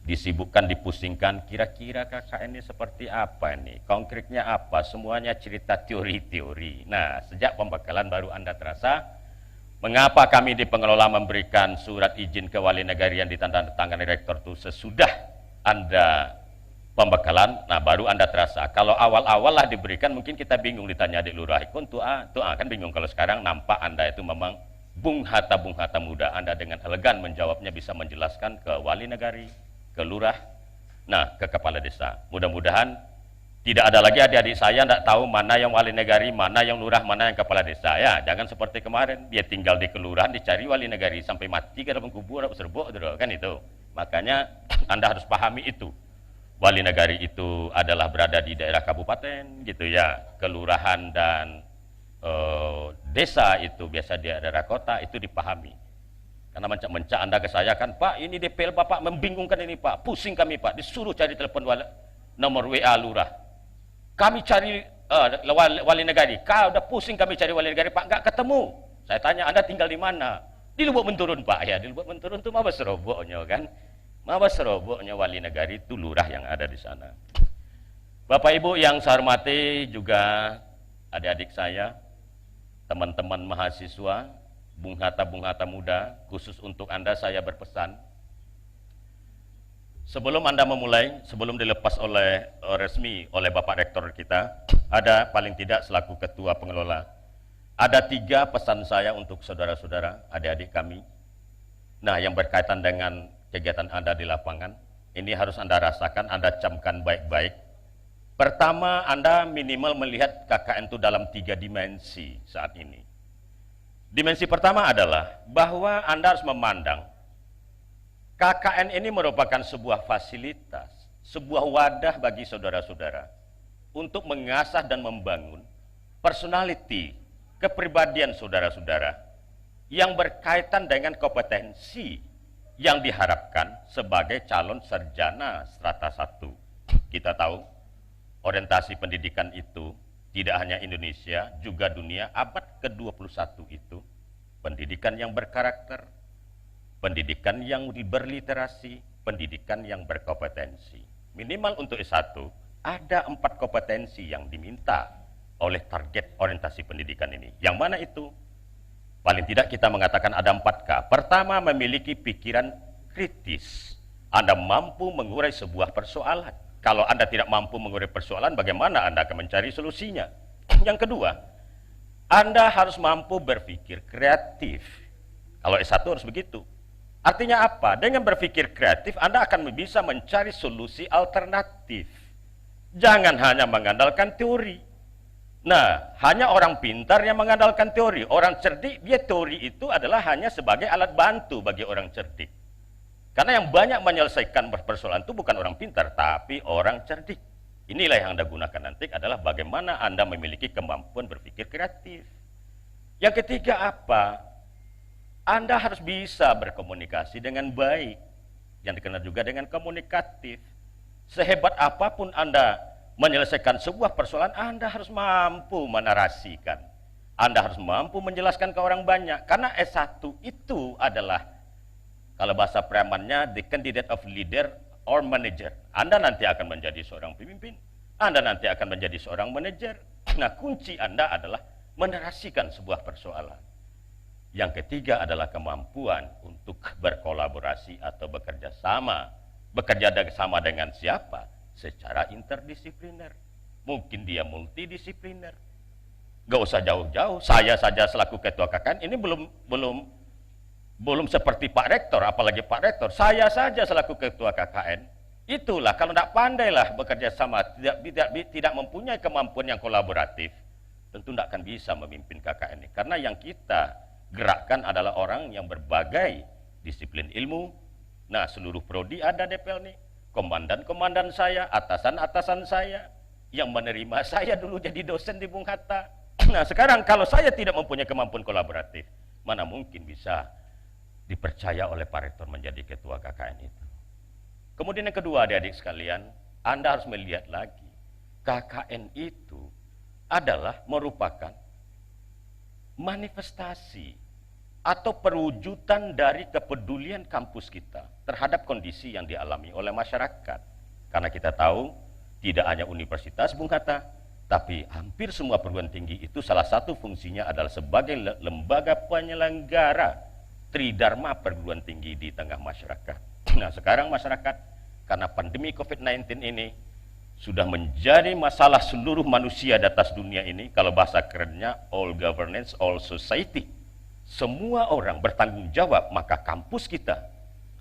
disibukkan, dipusingkan, kira-kira KKN ini seperti apa ini, konkretnya apa, semuanya cerita teori-teori. Nah, sejak pembekalan baru Anda terasa mengapa kami di pengelola memberikan surat izin ke wali negari yang ditandatangani rektor itu sesudah Anda pembekalan. Nah, baru Anda terasa. Kalau awal-awal lah diberikan, mungkin kita bingung, ditanya di lurah ikun tuh kan bingung. Kalau sekarang nampak Anda itu memang Bung Hatta muda. Anda dengan elegan menjawabnya, bisa menjelaskan ke wali negari, ke lurah, nah ke kepala desa. Mudah-mudahan tidak ada lagi adik-adik saya tidak tahu mana yang wali negari, mana yang lurah, mana yang kepala desa. Ya, jangan seperti kemarin dia tinggal di kelurahan dicari wali negari sampai mati ke dalam kubur serbuk kan itu. Makanya Anda harus pahami itu. Wali negari itu adalah berada di daerah kabupaten gitu ya, kelurahan dan desa itu biasa di daerah kota, itu dipahami. Karena mencak-mencak Anda ke saya kan, Pak ini DPL Bapak membingungkan ini Pak, pusing kami Pak, disuruh cari telepon nomor WA lurah, kami cari wali negari, kau udah pusing kami cari wali negari Pak, nggak ketemu. Saya tanya Anda tinggal di mana? Di Lubuk Menturun Pak. Ya di Lubuk Menturun itu Mabes Seroboknya kan, Mabes Seroboknya wali negari itu lurah yang ada di sana. Bapak Ibu yang saya hormati, juga adik-adik saya, teman-teman mahasiswa, Bung Hatta muda, khusus untuk Anda saya berpesan, sebelum Anda memulai, sebelum dilepas resmi oleh Bapak Rektor kita, ada paling tidak selaku Ketua Pengelola, ada 3 pesan saya untuk saudara-saudara, adik-adik kami. Nah, yang berkaitan dengan kegiatan Anda di lapangan, ini harus Anda rasakan, Anda camkan baik-baik. Pertama, Anda minimal melihat KKN itu dalam 3 dimensi saat ini. Dimensi pertama adalah bahwa Anda harus memandang KKN ini merupakan sebuah fasilitas, sebuah wadah bagi saudara-saudara untuk mengasah dan membangun personality, kepribadian saudara-saudara yang berkaitan dengan kompetensi yang diharapkan sebagai calon sarjana strata 1. Kita tahu orientasi pendidikan itu tidak hanya Indonesia, juga dunia abad ke-21 itu pendidikan yang berkarakter, pendidikan yang berliterasi, pendidikan yang berkompetensi. Minimal untuk S1 ada 4 kompetensi yang diminta oleh target orientasi pendidikan ini. Yang mana itu? Paling tidak kita mengatakan ada 4K. Pertama, memiliki pikiran kritis. Anda mampu mengurai sebuah persoalan. Kalau Anda tidak mampu mengurai persoalan, bagaimana Anda akan mencari solusinya? Yang kedua, Anda harus mampu berpikir kreatif. Kalau S1 harus begitu. Artinya apa? Dengan berpikir kreatif, Anda akan bisa mencari solusi alternatif. Jangan hanya mengandalkan teori. Nah, hanya orang pintar yang mengandalkan teori. Orang cerdik, dia teori itu adalah hanya sebagai alat bantu bagi orang cerdik. Karena yang banyak menyelesaikan persoalan itu bukan orang pintar, tapi orang cerdik. Inilah yang Anda gunakan nanti adalah bagaimana Anda memiliki kemampuan berpikir kreatif. Yang ketiga apa? Anda harus bisa berkomunikasi dengan baik. Yang dikenal juga dengan komunikatif. Sehebat apapun Anda menyelesaikan sebuah persoalan, Anda harus mampu menarasikan. Anda harus mampu menjelaskan ke orang banyak. Karena S1 itu adalah, kalau bahasa premannya, the candidate of leader or manager. Anda nanti akan menjadi seorang pemimpin. Anda nanti akan menjadi seorang manajer. Nah, kunci Anda adalah menarasikan sebuah persoalan. Yang ketiga adalah kemampuan untuk berkolaborasi atau bekerja sama. Bekerja sama dengan siapa? Secara interdisipliner. Mungkin dia multidisipliner. Gak usah jauh-jauh. Saya saja selaku ketua KKN ini belum seperti Pak Rektor, apalagi Pak Rektor. Saya saja selaku ketua KKN, itulah kalau tidak pandailah bekerja sama, tidak mempunyai kemampuan yang kolaboratif, tentu tidak akan bisa memimpin KKN ini. Karena yang kita gerakkan adalah orang yang berbagai disiplin ilmu. Nah, seluruh prodi ada DPL nih. Komandan-komandan saya, atasan-atasan saya, yang menerima saya dulu jadi dosen di Bung Hatta. Nah, sekarang kalau saya tidak mempunyai kemampuan kolaboratif, mana mungkin bisa dipercaya oleh Pak Rektor menjadi ketua KKN itu. Kemudian yang kedua, adik-adik sekalian, Anda harus melihat lagi, KKN itu adalah merupakan manifestasi atau perwujudan dari kepedulian kampus kita terhadap kondisi yang dialami oleh masyarakat. Karena kita tahu, tidak hanya Universitas Bung Hatta, tapi hampir semua perguruan tinggi itu salah satu fungsinya adalah sebagai lembaga penyelenggara tridharma perguruan tinggi di tengah masyarakat. Nah, sekarang masyarakat karena pandemi COVID-19 ini sudah menjadi masalah seluruh manusia di atas dunia ini. Kalau bahasa kerennya, all governance, all society. Semua orang bertanggung jawab, maka kampus kita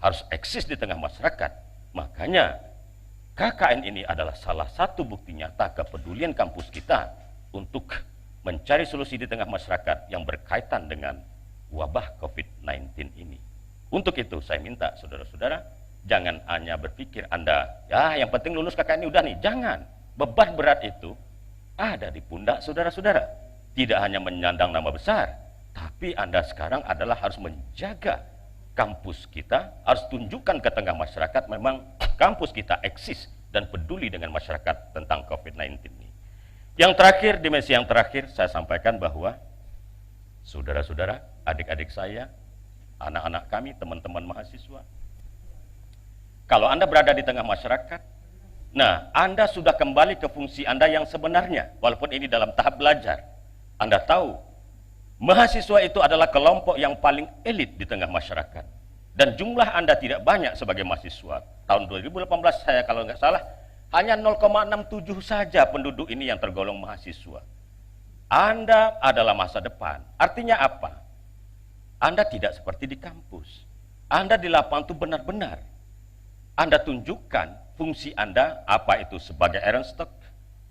harus eksis di tengah masyarakat. Makanya KKN ini adalah salah satu bukti nyata kepedulian kampus kita untuk mencari solusi di tengah masyarakat yang berkaitan dengan wabah COVID-19 ini. Untuk itu saya minta saudara-saudara, jangan hanya berpikir Anda, ya yang penting lulus KKN ini udah nih. Jangan, beban berat itu ada di pundak saudara-saudara. Tidak hanya menyandang nama besar, tapi Anda sekarang adalah harus menjaga kampus kita, harus tunjukkan ke tengah masyarakat memang kampus kita eksis dan peduli dengan masyarakat tentang COVID-19 ini. Yang terakhir, dimensi yang terakhir, saya sampaikan bahwa saudara-saudara, adik-adik saya, anak-anak kami, teman-teman mahasiswa, kalau Anda berada di tengah masyarakat, nah Anda sudah kembali ke fungsi Anda yang sebenarnya, walaupun ini dalam tahap belajar. Anda tahu, mahasiswa itu adalah kelompok yang paling elit di tengah masyarakat. Dan jumlah Anda tidak banyak sebagai mahasiswa. Tahun 2018 saya kalau nggak salah, hanya 0,67 saja penduduk ini yang tergolong mahasiswa. Anda adalah masa depan. Artinya apa? Anda tidak seperti di kampus. Anda di lapangan itu benar-benar. Anda tunjukkan fungsi Anda, apa itu sebagai Ehrenstock,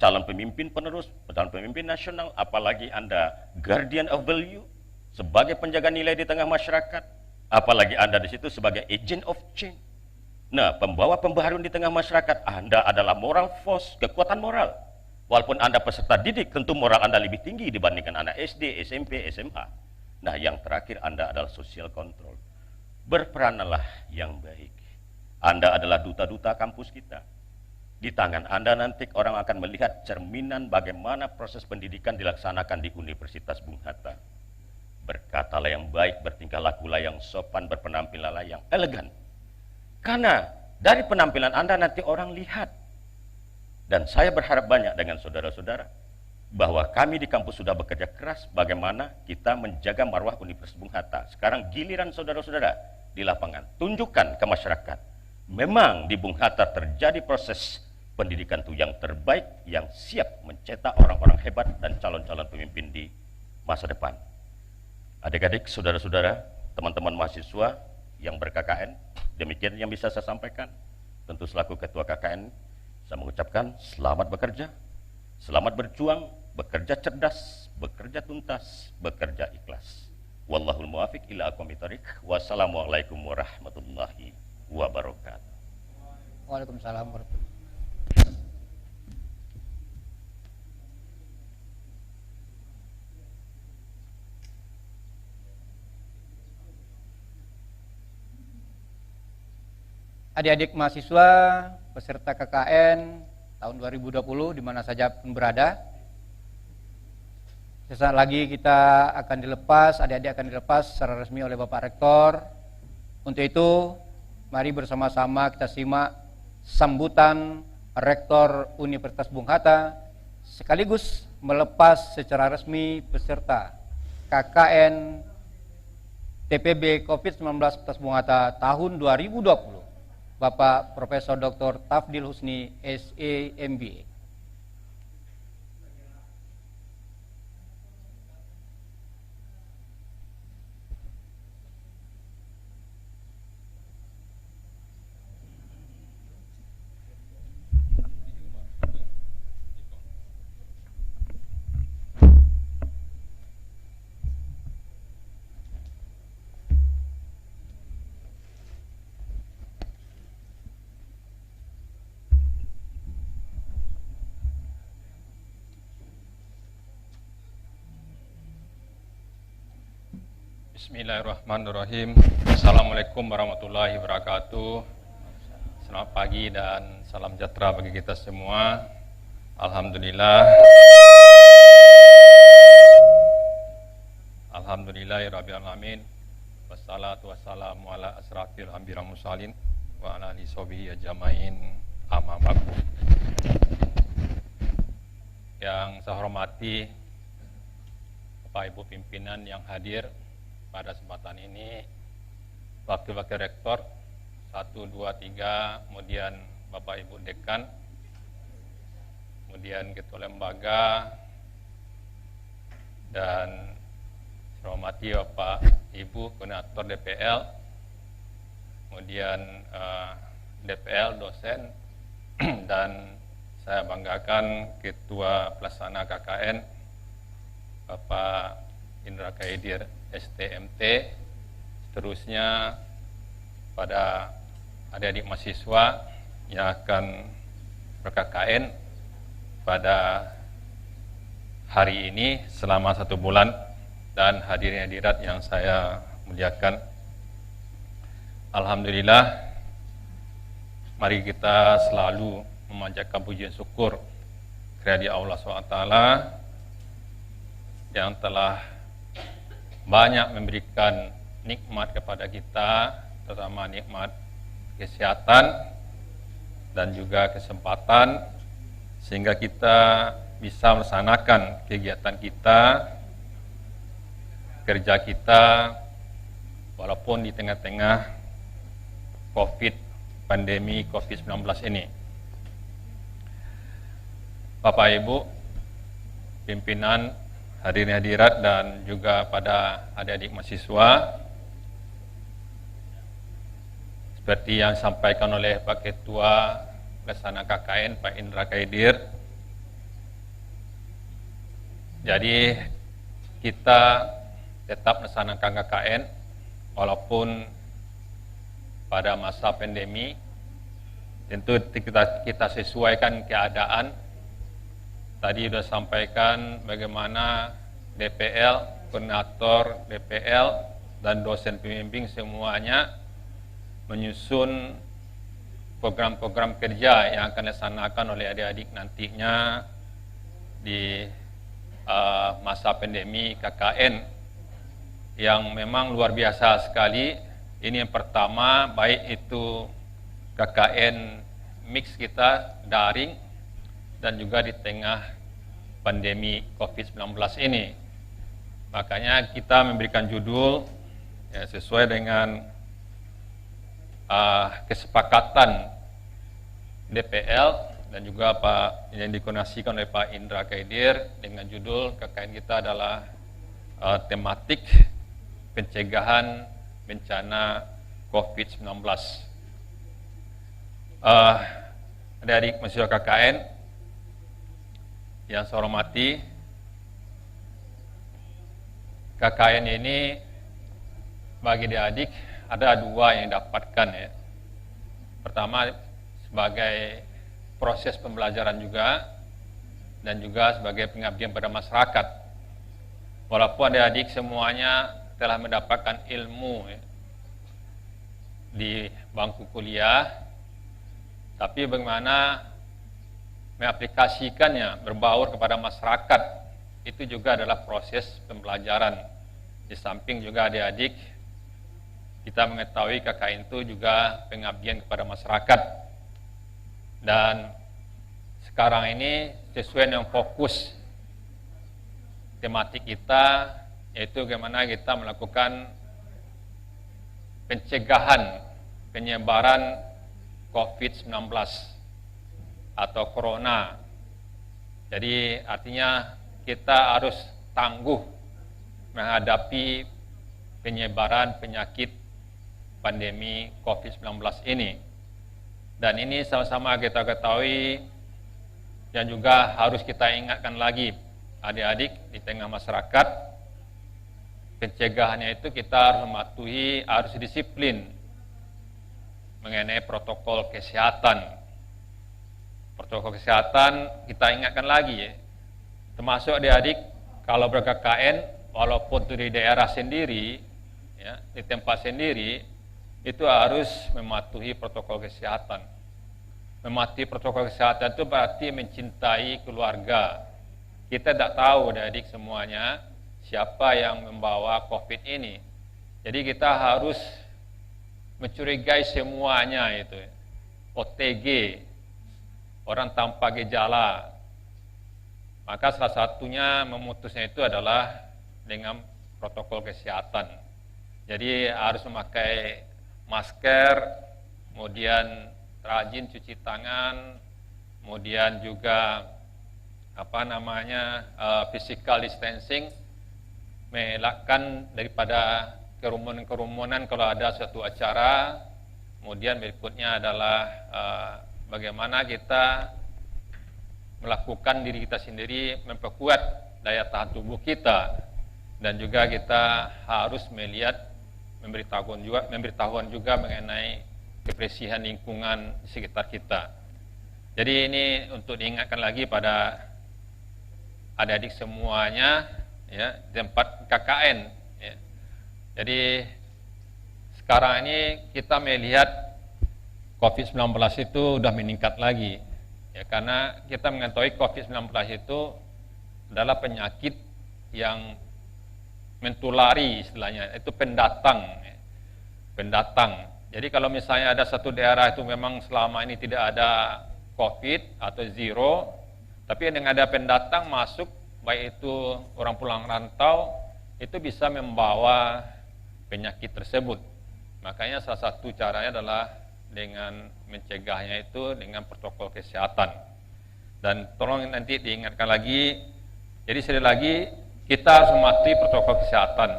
calon pemimpin penerus, calon pemimpin nasional, apalagi Anda guardian of value, sebagai penjaga nilai di tengah masyarakat, apalagi Anda di situ sebagai agent of change. Nah, pembawa pembaharuan di tengah masyarakat, Anda adalah moral force, kekuatan moral. Walaupun Anda peserta didik, tentu moral Anda lebih tinggi dibandingkan anak SD, SMP, SMA. Nah, yang terakhir Anda adalah social control. Berperanlah yang baik. Anda adalah duta-duta kampus kita. Di tangan Anda nanti orang akan melihat cerminan bagaimana proses pendidikan dilaksanakan di Universitas Bung Hatta. Berkatalah yang baik, bertingkah lakulah yang sopan, berpenampilanlah yang elegan. Karena dari penampilan Anda nanti orang lihat. Dan saya berharap banyak dengan saudara-saudara bahwa kami di kampus sudah bekerja keras bagaimana kita menjaga marwah Universitas Bung Hatta. Sekarang giliran saudara-saudara di lapangan. Tunjukkan ke masyarakat. Memang di Bung Hatta terjadi proses pendidikan itu yang terbaik, yang siap mencetak orang-orang hebat dan calon-calon pemimpin di masa depan. Adik-adik, saudara-saudara, teman-teman mahasiswa yang ber-KKN, demikian yang bisa saya sampaikan. Tentu selaku ketua KKN, saya mengucapkan selamat bekerja, selamat berjuang, bekerja cerdas, bekerja tuntas, bekerja ikhlas. Wallahul muwafiq ila aqwamit thoriq. Wassalamualaikum warahmatullahi wabarakatuh. Waalaikumsalam warahmatullahi. Adik-adik mahasiswa peserta KKN tahun 2020 di mana saja pun berada. Sesaat lagi kita akan dilepas, adik-adik akan dilepas secara resmi oleh Bapak Rektor. Untuk itu, mari bersama-sama kita simak sambutan Rektor Universitas Bung Hatta sekaligus melepas secara resmi peserta KKN TPB COVID-19 Universitas Bung Hatta tahun 2020. Bapak Profesor Dr. Tafdil Husni, SE MBA. Bismillahirrahmanirrahim. Assalamualaikum warahmatullahi wabarakatuh. Selamat pagi dan salam sejahtera bagi kita semua. Alhamdulillah. Alhamdulillahirabbil alamin. Wassalatu wassalamu ala asrafil anbiya'i wal mursalin wa ala alihi washabihi ajmain. Amma ba'du. Yang saya hormati Bapak Ibu pimpinan yang hadir pada kesempatan ini, Wakil-Wakil Rektor 1, 2, 3, kemudian Bapak Ibu Dekan, kemudian Ketua Lembaga, dan saya hormati Bapak Ibu Koordinator DPL, kemudian DPL, dosen, dan saya banggakan Ketua Pelaksana KKN, Bapak Indra Kaidir STMT, seterusnya pada adik-adik mahasiswa yang akan ber-KKN pada hari ini selama 1 bulan, dan hadirin hadirat yang saya muliakan. Alhamdulillah, mari kita selalu memanjatkan puji syukur kehadirat Allah SWT yang telah banyak memberikan nikmat kepada kita, terutama nikmat kesehatan dan juga kesempatan, sehingga kita bisa melaksanakan kegiatan kita, kerja kita, walaupun di tengah-tengah pandemi COVID-19 ini. Bapak Ibu pimpinan, hadirin hadirat, dan juga pada adik-adik mahasiswa, seperti yang disampaikan oleh Pak Ketua Pelaksana KKN, Pak Indra Kaidir, jadi kita tetap melaksanakan KKN walaupun pada masa pandemi. Tentu kita sesuaikan keadaan. Tadi sudah sampaikan bagaimana DPL, koordinator DPL, dan dosen pembimbing semuanya menyusun program-program kerja yang akan dilaksanakan oleh adik-adik nantinya di masa pandemi KKN yang memang luar biasa sekali. Ini yang pertama, baik itu KKN mix kita daring dan juga di tengah pandemi COVID-19 ini. Makanya kita memberikan judul ya, sesuai dengan kesepakatan DPL dan juga yang dikoordinasikan oleh Pak Indra Kaidir, dengan judul KKN kita adalah tematik pencegahan bencana COVID-19. Adik-adik mahasiswa KKN yang saya hormati, KKN ini bagi adik ada 2 yang dapatkan ya. Pertama sebagai proses pembelajaran juga, dan juga sebagai pengabdian pada masyarakat. Walaupun adik-adik semuanya telah mendapatkan ilmu ya, di bangku kuliah, tapi bagaimana mengaplikasikannya berbaur kepada masyarakat, itu juga adalah proses pembelajaran. Di samping juga adik-adik kita mengetahui KKN itu juga pengabdian kepada masyarakat. Dan sekarang ini sesuai dengan fokus tematik kita, yaitu bagaimana kita melakukan pencegahan penyebaran COVID-19 atau Corona. Jadi artinya kita harus tangguh menghadapi penyebaran penyakit pandemi COVID-19 ini. Dan ini sama-sama kita ketahui dan juga harus kita ingatkan lagi adik-adik di tengah masyarakat. Pencegahannya itu kita harus mematuhi, harus disiplin mengenai protokol kesehatan. Protokol kesehatan kita ingatkan lagi ya. Termasuk adik-adik kalau ber-KKN, walaupun itu di daerah sendiri, ya, di tempat sendiri itu harus mematuhi protokol kesehatan. Mematuhi protokol kesehatan itu berarti mencintai keluarga. Kita tidak tahu adik semuanya siapa yang membawa COVID ini. Jadi kita harus mencurigai semuanya itu. OTG, orang tanpa gejala. Maka salah satunya memutusnya itu adalah dengan protokol kesehatan. Jadi harus memakai masker, kemudian rajin cuci tangan, kemudian juga physical distancing, mengelakkan daripada kerumunan-kerumunan kalau ada suatu acara. Kemudian berikutnya adalah bagaimana kita melakukan diri kita sendiri, memperkuat daya tahan tubuh kita, dan juga kita harus melihat memberitahuan juga mengenai kebersihan lingkungan di sekitar kita. Jadi ini untuk diingatkan lagi pada adik-adik semuanya, ya, tempat KKN. Ya. Jadi sekarang ini kita melihat COVID-19 itu sudah meningkat lagi, ya, karena kita mengetahui COVID-19 itu adalah penyakit yang mentulari, istilahnya itu pendatang. Jadi kalau misalnya ada satu daerah itu memang selama ini tidak ada COVID atau zero, tapi dengan ada pendatang masuk, baik itu orang pulang rantau, itu bisa membawa penyakit tersebut. Makanya salah satu caranya adalah dengan mencegahnya itu dengan protokol kesehatan. Dan tolong nanti diingatkan lagi, jadi sekali lagi kita harus mematuhi protokol kesehatan,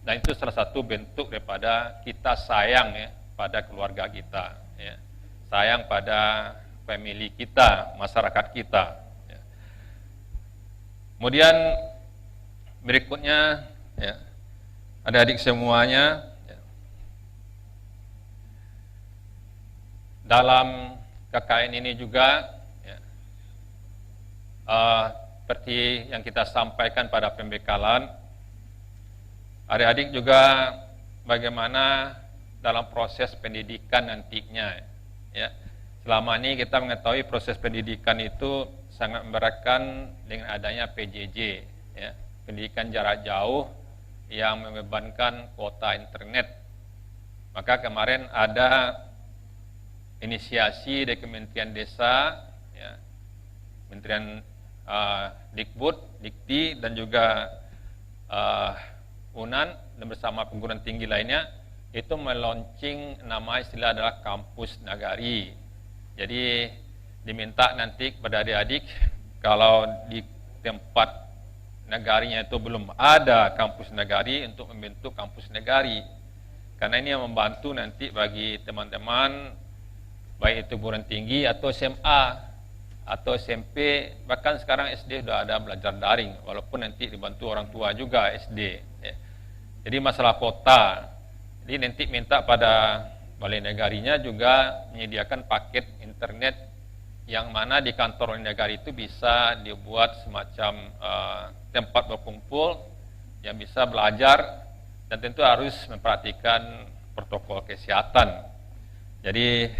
dan itu salah satu bentuk daripada kita sayang, ya, pada keluarga kita, ya. Sayang pada family kita, masyarakat kita, ya. Kemudian berikutnya, ya, adik-adik semuanya, ya, dalam KKN ini juga, ya, seperti yang kita sampaikan pada pembekalan, adik-adik juga bagaimana dalam proses pendidikan nantinya, ya. Selama ini kita mengetahui proses pendidikan itu sangat memberatkan dengan adanya PJJ, ya, pendidikan jarak jauh yang membebankan kuota internet. Maka kemarin ada inisiasi dari Kementerian Desa, ya, Kementerian Dikbud, Dikti, dan juga UNAN dan bersama perguruan tinggi lainnya itu melaunching nama istilah adalah kampus nagari. Jadi diminta nanti kepada adik-adik kalau di tempat negarinya itu belum ada kampus nagari untuk membentuk kampus nagari. Karena ini yang membantu nanti bagi teman-teman baik itu perguruan tinggi atau SMA atau SMP, bahkan sekarang SD sudah ada belajar daring, walaupun nanti dibantu orang tua juga SD. Ya. Jadi masalah kota, jadi nanti minta pada balai negarinya juga menyediakan paket internet yang mana di kantor negari itu bisa dibuat semacam tempat berkumpul yang bisa belajar, dan tentu harus memperhatikan protokol kesehatan. Jadi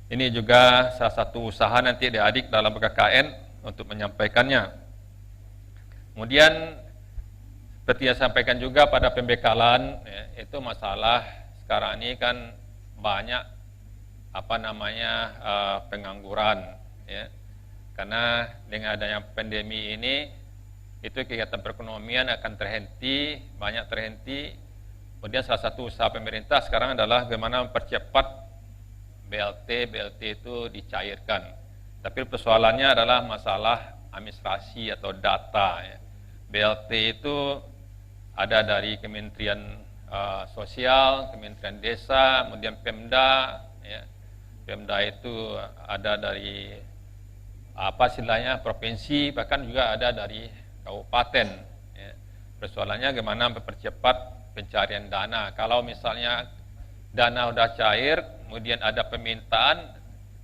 ini juga salah satu usaha nanti adik-adik dalam KKN untuk menyampaikannya. Kemudian seperti yang sampaikan juga pada pembekalan, ya, itu masalah sekarang ini kan banyak pengangguran, ya. Karena dengan adanya pandemi ini itu kegiatan perekonomian akan terhenti, banyak terhenti. Kemudian salah satu usaha pemerintah sekarang adalah bagaimana mempercepat BLT itu dicairkan. Tapi persoalannya adalah masalah administrasi atau data, ya. BLT itu ada dari Kementerian Sosial, Kementerian Desa, kemudian Pemda, ya. Pemda itu ada dari istilahnya provinsi, bahkan juga ada dari kabupaten, ya. Persoalannya bagaimana mempercepat pencarian dana. Kalau misalnya dana sudah cair, kemudian ada permintaan,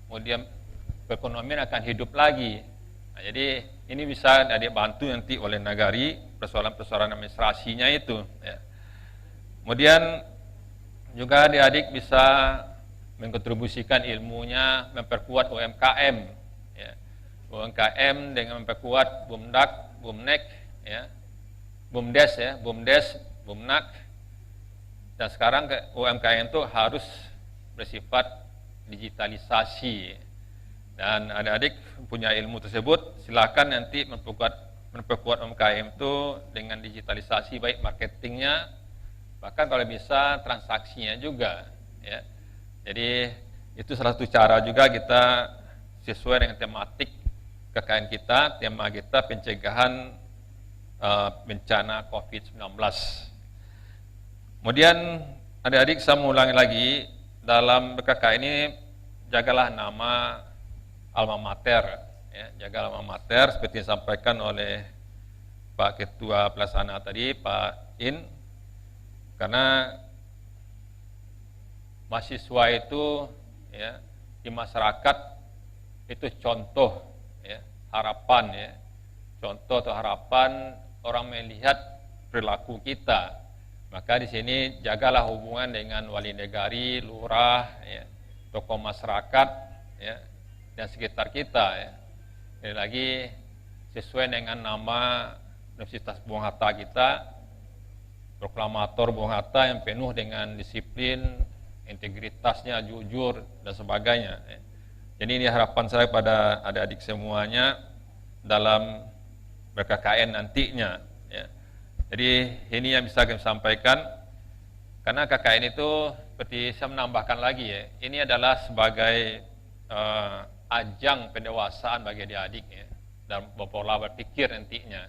kemudian perekonomian akan hidup lagi. Nah, jadi ini bisa dibantu nanti oleh nagari persoalan-persoalan administrasinya itu, ya. Kemudian juga adik-adik bisa mengkontribusikan ilmunya, memperkuat UMKM, ya. UMKM dengan memperkuat Bumdak, Bumnek, ya. Bumdes, ya, Bumdes, Bumnak. Dan sekarang UMKM itu harus bersifat digitalisasi. Dan adik-adik punya ilmu tersebut, silakan nanti memperkuat UMKM itu dengan digitalisasi, baik marketingnya, bahkan kalau bisa transaksinya juga, ya. Jadi itu salah satu cara juga kita sesuai dengan tematik KKN kita, tema kita pencegahan bencana COVID-19. Kemudian adik-adik saya mengulangi lagi, dalam KKN ini jagalah nama alma mater, ya, jaga alma mater seperti disampaikan oleh Pak Ketua Pelaksana tadi, Pak In, karena mahasiswa itu, ya, di masyarakat itu contoh, ya, harapan, ya, contoh atau harapan orang melihat perilaku kita. Maka di sini jagalah hubungan dengan wali negari, lurah, ya, tokoh masyarakat, ya, dan sekitar kita, ya. Sekali lagi sesuai dengan nama Universitas Bung Hatta kita, proklamator Bung Hatta yang penuh dengan disiplin, integritasnya, jujur, dan sebagainya. Jadi ini harapan saya pada adik-adik semuanya dalam ber-KKN nantinya, ya. Jadi ini yang bisa kami sampaikan, karena KKN itu seperti saya menambahkan lagi, ya, ini adalah sebagai ajang pendewasaan bagi adik-adik, ya, dan pola berpikir nantinya.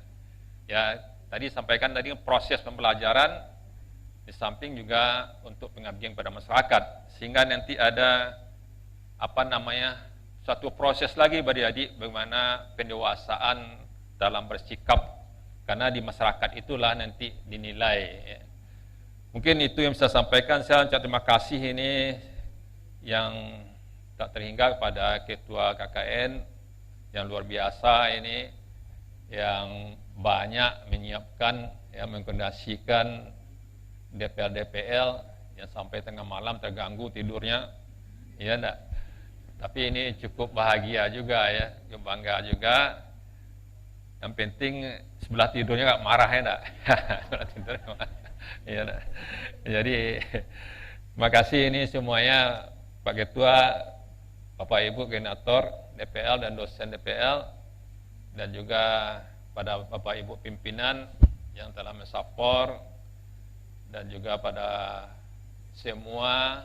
Ya, tadi sampaikan tadi proses pembelajaran, di samping juga untuk pengabdian pada masyarakat, sehingga nanti ada suatu proses lagi bagi adik bagaimana pendewasaan dalam bersikap, karena di masyarakat itulah nanti dinilai, ya. Mungkin itu yang saya sampaikan. Saya ucap terima kasih ini yang tak terhingga kepada Ketua KKN yang luar biasa ini, yang banyak menyiapkan, ya, mengkoordinasikan DPL yang sampai tengah malam terganggu tidurnya, ya enggak. Tapi ini cukup bahagia juga, ya, bangga juga. Yang penting sebelah tidurnya nggak marah, ya enggak. Sebelah tidurnya marah. Ya enggak. Jadi makasih ini semuanya Pak Ketua, Bapak Ibu koordinator DPL dan dosen DPL, dan juga pada Bapak Ibu pimpinan yang telah mensupport, dan juga pada semua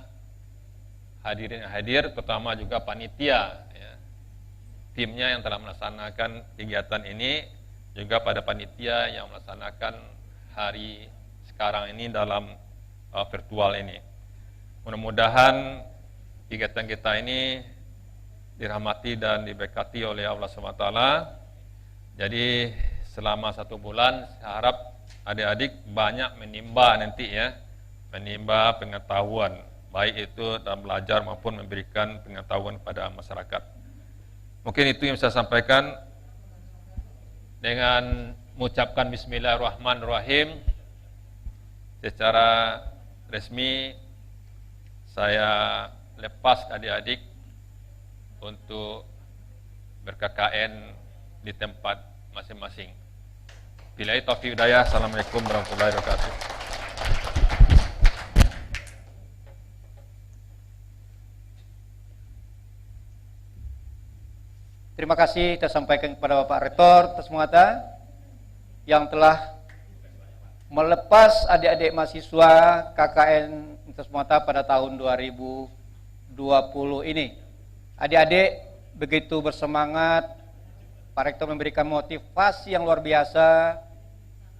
hadirin yang hadir, terutama juga panitia, ya, timnya yang telah melaksanakan kegiatan ini, juga pada panitia yang melaksanakan hari sekarang ini dalam virtual ini. Mudah-mudahan kegiatan kita ini dirahmati dan diberkati oleh Allah SWT. Jadi selama 1 bulan saya harap adik-adik banyak menimba nanti, ya, menimba pengetahuan, baik itu dalam belajar maupun memberikan pengetahuan kepada masyarakat. Mungkin itu yang saya sampaikan. Dengan mengucapkan Bismillahirrahmanirrahim, secara resmi saya lepas adik-adik untuk ber-KKN di tempat masing-masing. Billahi taufiq hidayah. Assalamualaikum warahmatullahi wabarakatuh. Terima kasih kita sampaikan kepada Bapak Rektor Universitas Bung Hatta yang telah melepas adik-adik mahasiswa KKN Universitas Bung Hatta pada tahun 2020 ini. Adik-adik begitu bersemangat, Pak Rektor memberikan motivasi yang luar biasa,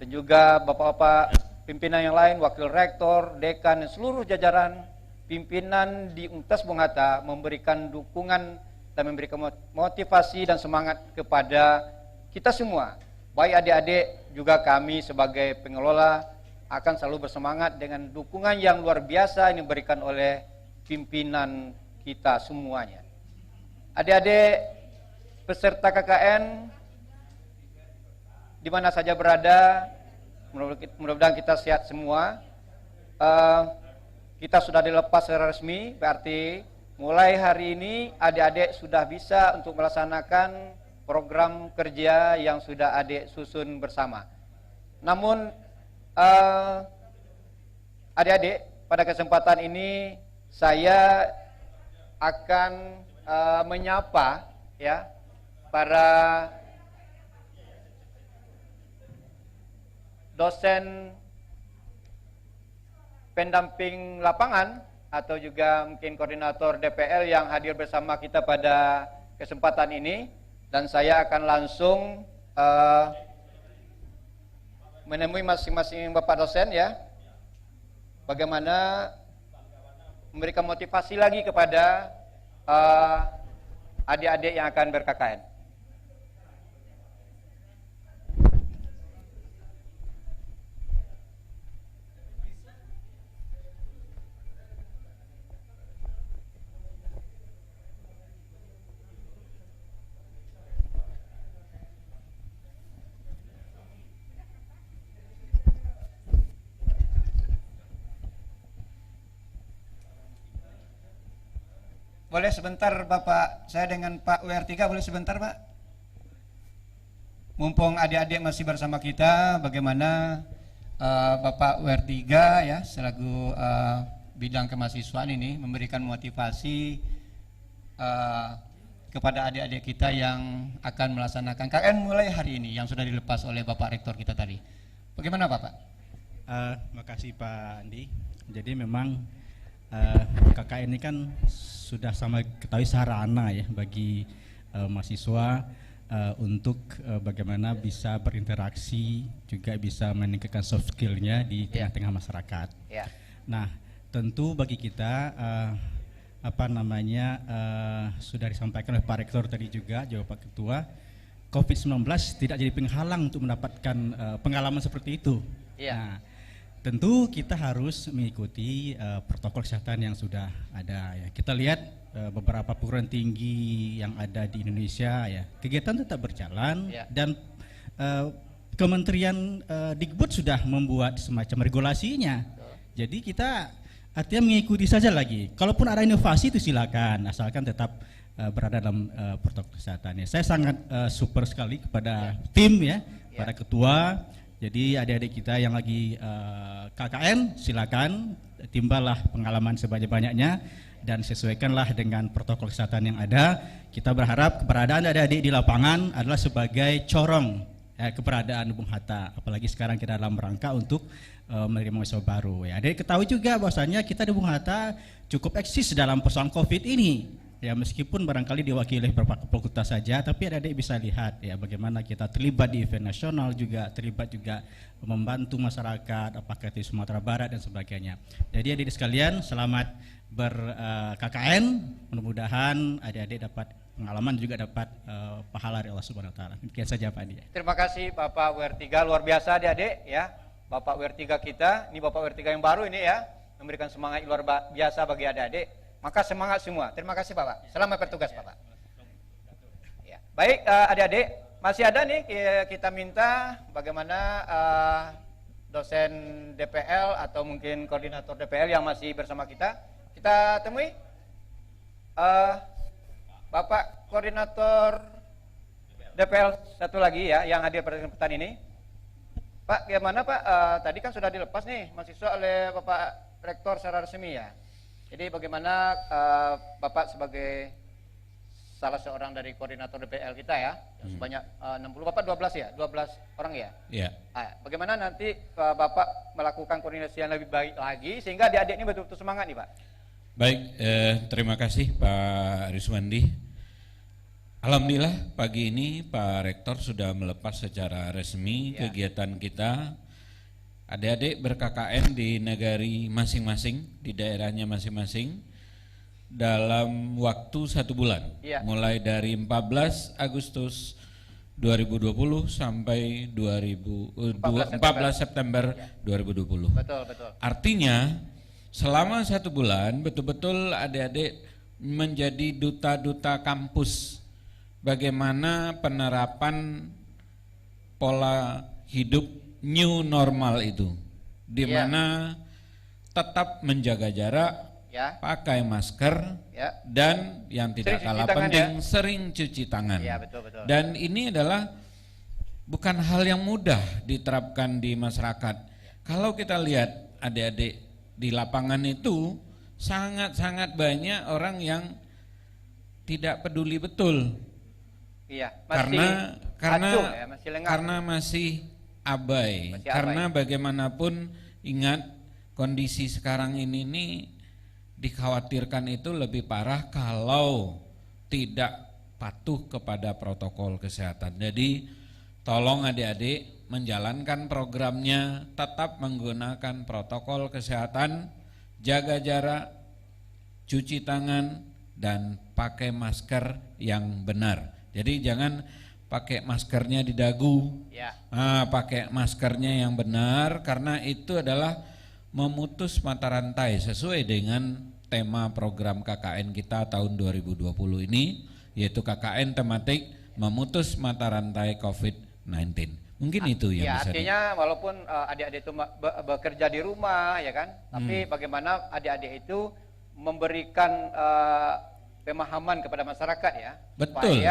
dan juga bapak-bapak pimpinan yang lain, wakil rektor, dekan, dan seluruh jajaran pimpinan di Universitas Bung Hatta memberikan dukungan dan memberikan motivasi dan semangat kepada kita semua. Baik adik-adik, juga kami sebagai pengelola akan selalu bersemangat dengan dukungan yang luar biasa yang diberikan oleh pimpinan kita semuanya. Adik-adik peserta KKN di mana saja berada, mudah-mudahan kita sehat semua. kita sudah dilepas secara resmi, berarti mulai hari ini adik-adik sudah bisa untuk melaksanakan program kerja yang sudah adik susun bersama. Namun adik-adik, pada kesempatan ini saya akan menyapa ya para dosen pendamping lapangan atau juga mungkin koordinator DPL yang hadir bersama kita pada kesempatan ini, dan saya akan langsung menemui masing-masing Bapak dosen ya, bagaimana memberikan motivasi lagi kepada adik-adik yang akan ber-KKN. Boleh sebentar Bapak, saya dengan Pak WR3 boleh sebentar Pak? Mumpung adik-adik masih bersama kita, bagaimana Bapak WR3 ya selaku bidang kemahasiswaan ini memberikan motivasi kepada adik-adik kita yang akan melaksanakan KKN mulai hari ini yang sudah dilepas oleh Bapak Rektor kita tadi. Bagaimana Bapak? Makasih Pak Andi. Jadi memang KKN ini kan sudah sama ketahui sarana ya bagi mahasiswa untuk bagaimana bisa berinteraksi, juga bisa meningkatkan soft skill-nya di tengah-tengah masyarakat. Yeah. Nah, tentu bagi kita sudah disampaikan oleh Pak Rektor tadi juga, Pak Ketua, COVID-19 tidak jadi penghalang untuk mendapatkan pengalaman seperti itu. Yeah. Nah, tentu kita harus mengikuti protokol kesehatan yang sudah ada ya. Kita lihat beberapa perguruan tinggi yang ada di Indonesia ya, kegiatan tetap berjalan dan Kementerian Dikbud sudah membuat semacam regulasinya. Jadi kita artinya mengikuti saja lagi. Kalaupun ada inovasi itu silakan, asalkan tetap berada dalam protokol kesehatannya. Saya sangat super sekali kepada tim ya, para ketua. Jadi adik-adik kita yang lagi KKN silakan timbalah pengalaman sebanyak-banyaknya dan sesuaikanlah dengan protokol kesehatan yang ada. Kita berharap keberadaan adik-adik di lapangan adalah sebagai corong keberadaan Bung Hatta, apalagi sekarang kita dalam rangka untuk menerima mahasiswa baru. Ya, adik ketahui juga bahwasanya kita di Bung Hatta cukup eksis dalam persoalan COVID ini. Ya, meskipun barangkali diwakili oleh beberapa fakultas saja, tapi adik-adik bisa lihat ya bagaimana kita terlibat di event nasional juga, terlibat juga membantu masyarakat, apakah di Sumatera Barat dan sebagainya. Jadi adik-adik sekalian, selamat ber-KKN, mudah-mudahan adik-adik dapat pengalaman juga dapat pahala dari Allah Subhanahu wa taala. Demikian saja Pak Andi. Terima kasih Bapak WR3, luar biasa adik-adik ya. Bapak WR3 kita, ini Bapak WR3 yang baru ini ya, memberikan semangat luar biasa bagi adik-adik. Maka semangat semua. Terima kasih Bapak. Selamat bertugas Bapak. Ya. Baik adik-adik, masih ada nih kita minta bagaimana dosen DPL atau mungkin koordinator DPL yang masih bersama kita temui Bapak koordinator DPL satu lagi ya yang hadir pada kesempatan ini. Pak, bagaimana Pak? Tadi kan sudah dilepas nih mahasiswa oleh Bapak Rektor secara resmi ya. Jadi bagaimana Bapak sebagai salah seorang dari koordinator DPL kita ya, sebanyak 60, Bapak 12 ya? 12 orang ya? Iya. Bagaimana nanti Bapak melakukan koordinasi yang lebih baik lagi sehingga adik-adik ini betul-betul semangat nih Pak? Baik, terima kasih Pak Riswandi. Alhamdulillah pagi ini Pak Rektor sudah melepas secara resmi kegiatan kita. Adik-adik ber-KKN di negari masing-masing, di daerahnya masing-masing dalam waktu 1 bulan, mulai dari 14 Agustus 2020 sampai 14 September 2020. Betul. Artinya selama 1 bulan betul-betul adik-adik menjadi duta-duta kampus bagaimana penerapan pola hidup new normal itu, di mana tetap menjaga jarak, Ya. pakai masker, Ya. dan yang tidak Sering kalah cuci tangan, penting ya. sering cuci tangan. Ya, betul, betul. Dan ini adalah bukan hal yang mudah diterapkan di masyarakat. Kalau kita lihat adik-adik di lapangan itu sangat-sangat banyak orang yang tidak peduli betul. Iya, Karena acuh ya, masih lengah. karena masih abai. Masih Karena abai. bagaimanapun ingat kondisi sekarang ini nih dikhawatirkan itu lebih parah kalau tidak patuh kepada protokol kesehatan. Jadi tolong adik-adik menjalankan programnya, tetap menggunakan protokol kesehatan, jaga jarak, cuci tangan, dan pakai masker yang benar. Jadi jangan pakai maskernya di dagu, Ya. pakai maskernya yang benar, karena itu adalah memutus mata rantai sesuai dengan tema program KKN kita tahun 2020 ini, yaitu KKN tematik memutus mata rantai COVID-19. Mungkin itu yang Ya, bisa artinya walaupun adik-adik itu bekerja di rumah, ya kan, tapi bagaimana adik-adik itu memberikan pemahaman kepada masyarakat, ya, Betul.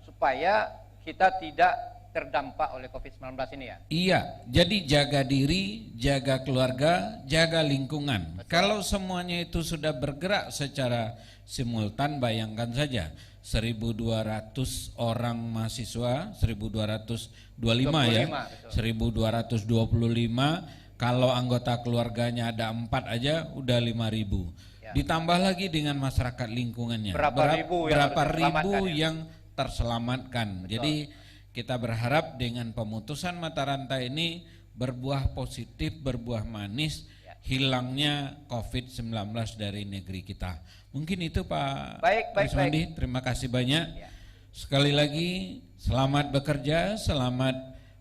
supaya kita tidak terdampak oleh COVID-19 ini, ya. Iya, jadi jaga diri, jaga keluarga, jaga lingkungan. Kalau semuanya itu sudah bergerak secara simultan, bayangkan saja 1.200 orang mahasiswa, 1.225 ya, 1.225, kalau anggota keluarganya ada 4 aja udah 5.000. Ditambah lagi dengan masyarakat lingkungannya. Berapa ribu yang terselamatkan. Betul. Jadi kita berharap dengan pemutusan mata rantai ini berbuah positif, berbuah manis, hilangnya COVID-19 dari negeri kita. Mungkin itu Pak Riswandi, terima kasih banyak. Sekali lagi selamat bekerja, selamat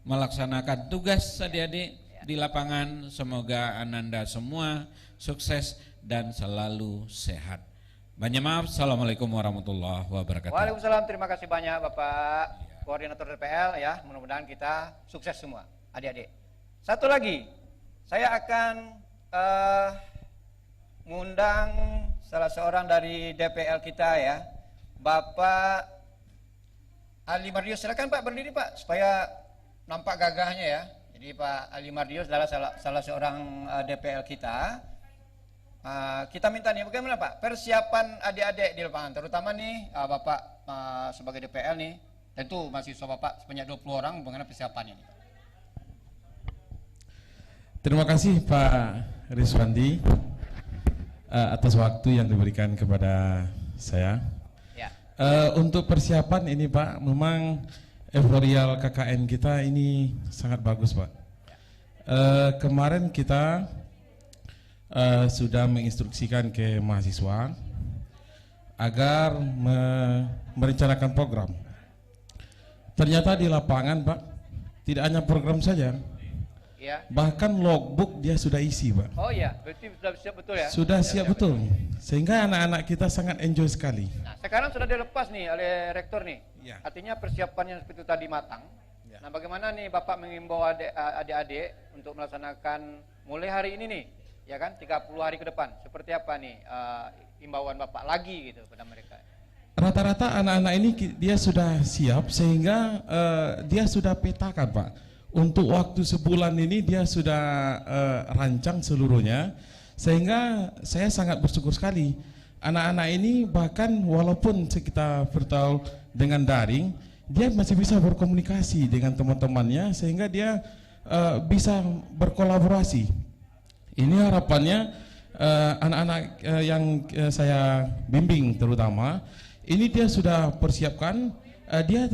melaksanakan tugas adik-adik di lapangan. Semoga Ananda semua sukses dan selalu sehat. Banyak maaf. Assalamualaikum warahmatullahi wabarakatuh. Waalaikumsalam, terima kasih banyak Bapak Koordinator DPL, ya. Mudah-mudahan kita sukses semua, adik-adik. Satu lagi, saya akan mengundang salah seorang dari DPL kita, ya, Bapak Ali Mardius. Silakan Pak berdiri Pak, supaya nampak gagahnya, ya. Jadi Pak Ali Mardius adalah salah seorang DPL kita. Kita minta nih bagaimana Pak persiapan adik-adik di lapangan, terutama nih Bapak sebagai DPL nih, tentu mahasiswa Bapak sebanyak 20 orang, bagaimana persiapannya nih? Terima kasih Pak Riswandi atas waktu yang diberikan kepada saya. Ya. Untuk persiapan ini Pak, memang euforial KKN kita ini sangat bagus Pak. Kemarin kita sudah menginstruksikan ke mahasiswa agar merencanakan program. Ternyata di lapangan Pak, tidak hanya program saja, Ya. bahkan logbook dia sudah isi Pak. Oh iya, berarti sudah siap betul ya? Sudah siap betul, sehingga anak-anak kita sangat enjoy sekali. Nah, sekarang sudah dilepas nih oleh rektor nih. Ya. Artinya persiapannya seperti itu tadi matang. Nah, bagaimana nih Bapak mengimbau adik-adik untuk melaksanakan mulai hari ini nih, ya kan, 30 hari ke depan. Seperti apa nih imbauan Bapak lagi gitu pada mereka? Rata-rata anak-anak ini dia sudah siap, sehingga dia sudah petakan Pak. Untuk waktu sebulan ini dia sudah rancang seluruhnya, sehingga saya sangat bersyukur sekali. Anak-anak ini bahkan walaupun kita bertahu dengan daring, dia masih bisa berkomunikasi dengan teman-temannya, sehingga dia bisa berkolaborasi. Ini harapannya anak-anak yang saya bimbing terutama, ini dia sudah persiapkan, dia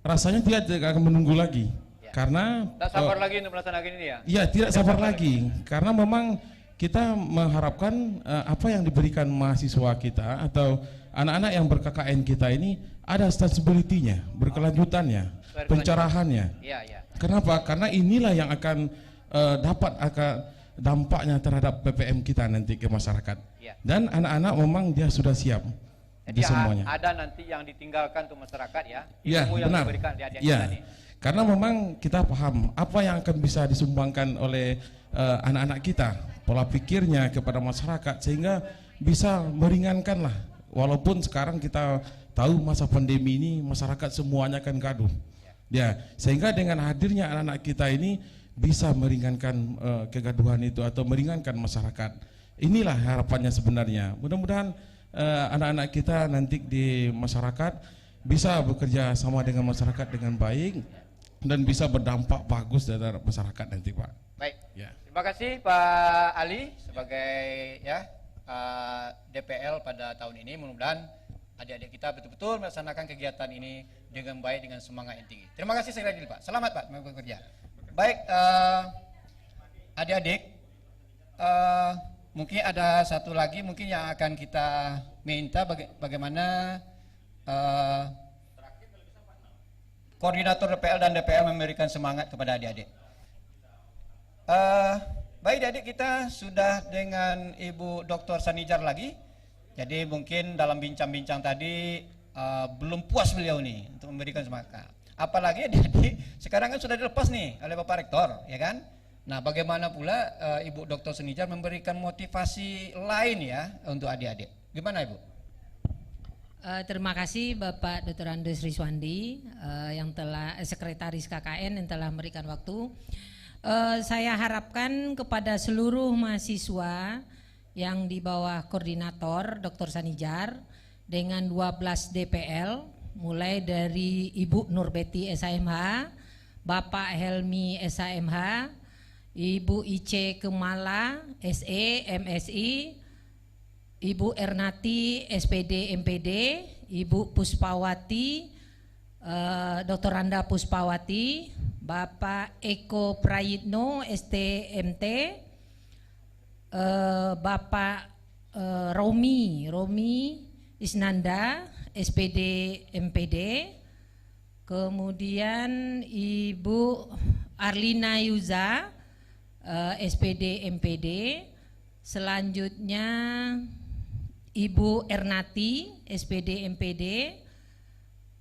rasanya tidak akan menunggu lagi. Ya. Karena tidak sabar lagi untuk melaksanakan ini ya? Iya, tidak sabar lagi. Karena memang kita mengharapkan apa yang diberikan mahasiswa kita atau anak-anak yang ber-KKN kita ini ada sustainability-nya, berkelanjutannya, pencerahannya. Iya, iya. Kenapa? Karena inilah yang akan dapat dampaknya terhadap PPM kita nanti ke masyarakat. Ya. Dan anak-anak memang dia sudah siap. Jadi semuanya. ada nanti yang ditinggalkan untuk masyarakat ya. Iya, Ilmu yang benar. diberikan di adik Iya. kita nih. Karena memang kita paham apa yang akan bisa disumbangkan oleh anak-anak kita, pola pikirnya kepada masyarakat, sehingga bisa meringankan lah. Walaupun sekarang kita tahu masa pandemi ini masyarakat semuanya akan gaduh. Ya, sehingga dengan hadirnya anak-anak kita ini bisa meringankan kegaduhan itu atau meringankan masyarakat. Inilah harapannya sebenarnya. Mudah-mudahan anak-anak kita nanti di masyarakat bisa bekerja sama dengan masyarakat dengan baik dan bisa berdampak bagus terhadap masyarakat nanti, Pak. Baik. Ya. Terima kasih Pak Ali sebagai DPL pada tahun ini. Mudah-mudahan adik-adik kita betul-betul melaksanakan kegiatan ini dengan baik, dengan semangat yang tinggi. Terima kasih sekali lagi Pak. Selamat Pak bekerja. Baik, adik-adik, mungkin ada satu lagi mungkin yang akan kita minta bagaimana koordinator DPL dan DPL memberikan semangat kepada adik-adik. Baik adik, kita sudah dengan Ibu Dr. Sanijar lagi. Jadi mungkin dalam bincang-bincang tadi belum puas beliau nih untuk memberikan semangat. Apalagi adik-adik sekarang kan sudah dilepas nih oleh Bapak Rektor, ya kan? Nah, bagaimana pula Ibu Dr. Sanijar memberikan motivasi lain ya untuk adik-adik? Gimana Ibu? Terima kasih Bapak Dr. Andres Riswandi yang telah Sekretaris KKN yang telah memberikan waktu. Saya harapkan kepada seluruh mahasiswa yang di bawah koordinator Dr. Sanijar dengan 12 DPL, mulai dari Ibu Nurbeti SAMH, Bapak Helmi SAMH, Ibu Ice Kemala SE MSI, Ibu Ernati SPD MPD, Ibu Puspawati, Dr. Randa Puspawati, Bapak Eko Prayitno STMT, Bapak Romi Isnanda SPD MPD, kemudian Ibu Arlina Yuza SPD MPD, selanjutnya Ibu Ernati SPD MPD,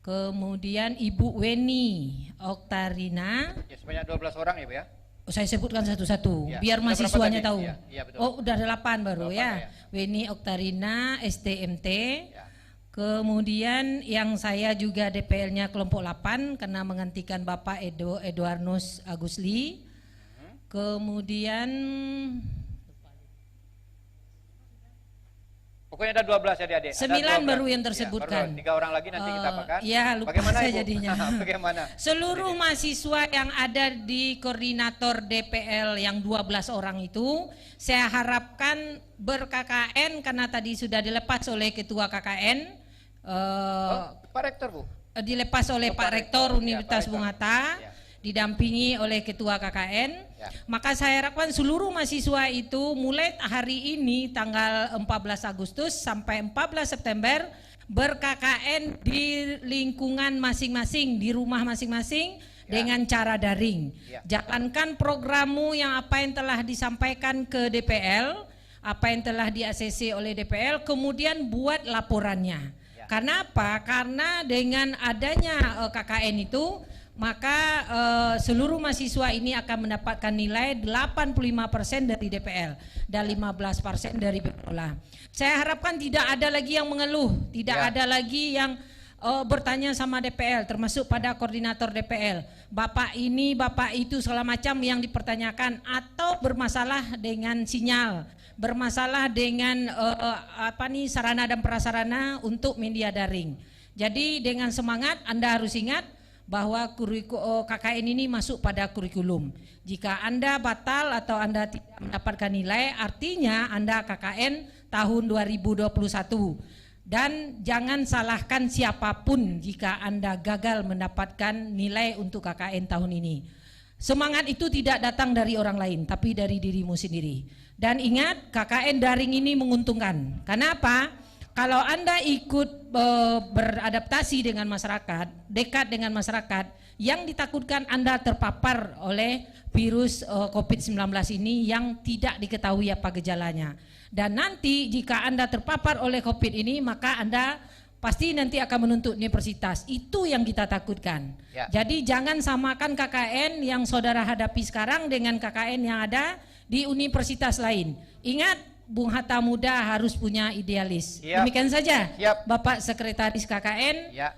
kemudian Ibu Weni Oktarina. Ya, sebanyak 12 orang ya Bu ya. Saya sebutkan satu-satu Ya, biar mahasiswanya tahu. Ya, betul. Oh, udah 8 baru 8 ya. Weni Oktarina STMT. Ya. Kemudian yang saya juga DPL-nya kelompok 8 karena menggantikan Bapak Eduarnus Agusli. Kemudian pokoknya ada 12 adik-adik. 9 baru yang tersebutkan. Ya, 3 orang lagi nanti kita apakan. Ya, lupa bagaimana saya Ibu? jadinya. Bagaimana? Seluruh mahasiswa yang ada di koordinator DPL yang 12 orang itu, saya harapkan ber-KKN karena tadi sudah dilepas oleh Ketua KKN. Pak Rektor Bu? Dilepas oleh Pak Rektor Universitas Bung Hatta. Ya. Didampingi oleh Ketua KKN, ya. Maka saya harapkan seluruh mahasiswa itu mulai hari ini tanggal 14 Agustus sampai 14 September ber-KKN di lingkungan masing-masing, di rumah masing-masing dengan cara daring. Jalankan programmu yang apa yang telah disampaikan ke DPL, apa yang telah di-ACC oleh DPL, kemudian buat laporannya. Karena apa? Karena dengan adanya KKN itu maka seluruh mahasiswa ini akan mendapatkan nilai 85% dari DPL dan 15% dari BPOLA. Saya harapkan tidak ada lagi yang mengeluh, tidak ada lagi yang bertanya sama DPL, termasuk pada koordinator DPL. Bapak ini, bapak itu, segala macam yang dipertanyakan atau bermasalah dengan sinyal, bermasalah dengan sarana dan prasarana untuk media daring. Jadi dengan semangat Anda harus ingat bahwa KKN ini masuk pada kurikulum. Jika Anda batal atau Anda tidak mendapatkan nilai, artinya Anda KKN tahun 2021. Dan jangan salahkan siapapun jika Anda gagal mendapatkan nilai untuk KKN tahun ini. Semangat itu tidak datang dari orang lain, tapi dari dirimu sendiri. Dan ingat, KKN daring ini menguntungkan. Kenapa? Kalau Anda ikut beradaptasi dengan masyarakat, dekat dengan masyarakat, yang ditakutkan Anda terpapar oleh virus COVID-19 ini yang tidak diketahui apa gejalanya. Dan nanti jika Anda terpapar oleh COVID ini, maka Anda pasti nanti akan menuntut universitas. Itu yang kita takutkan. Ya. Jadi jangan samakan KKN yang saudara hadapi sekarang dengan KKN yang ada di universitas lain. Ingat, Bung Hatta Muda harus punya idealis. Yap. Demikian saja, Yap. Bapak Sekretaris KKN. Ya.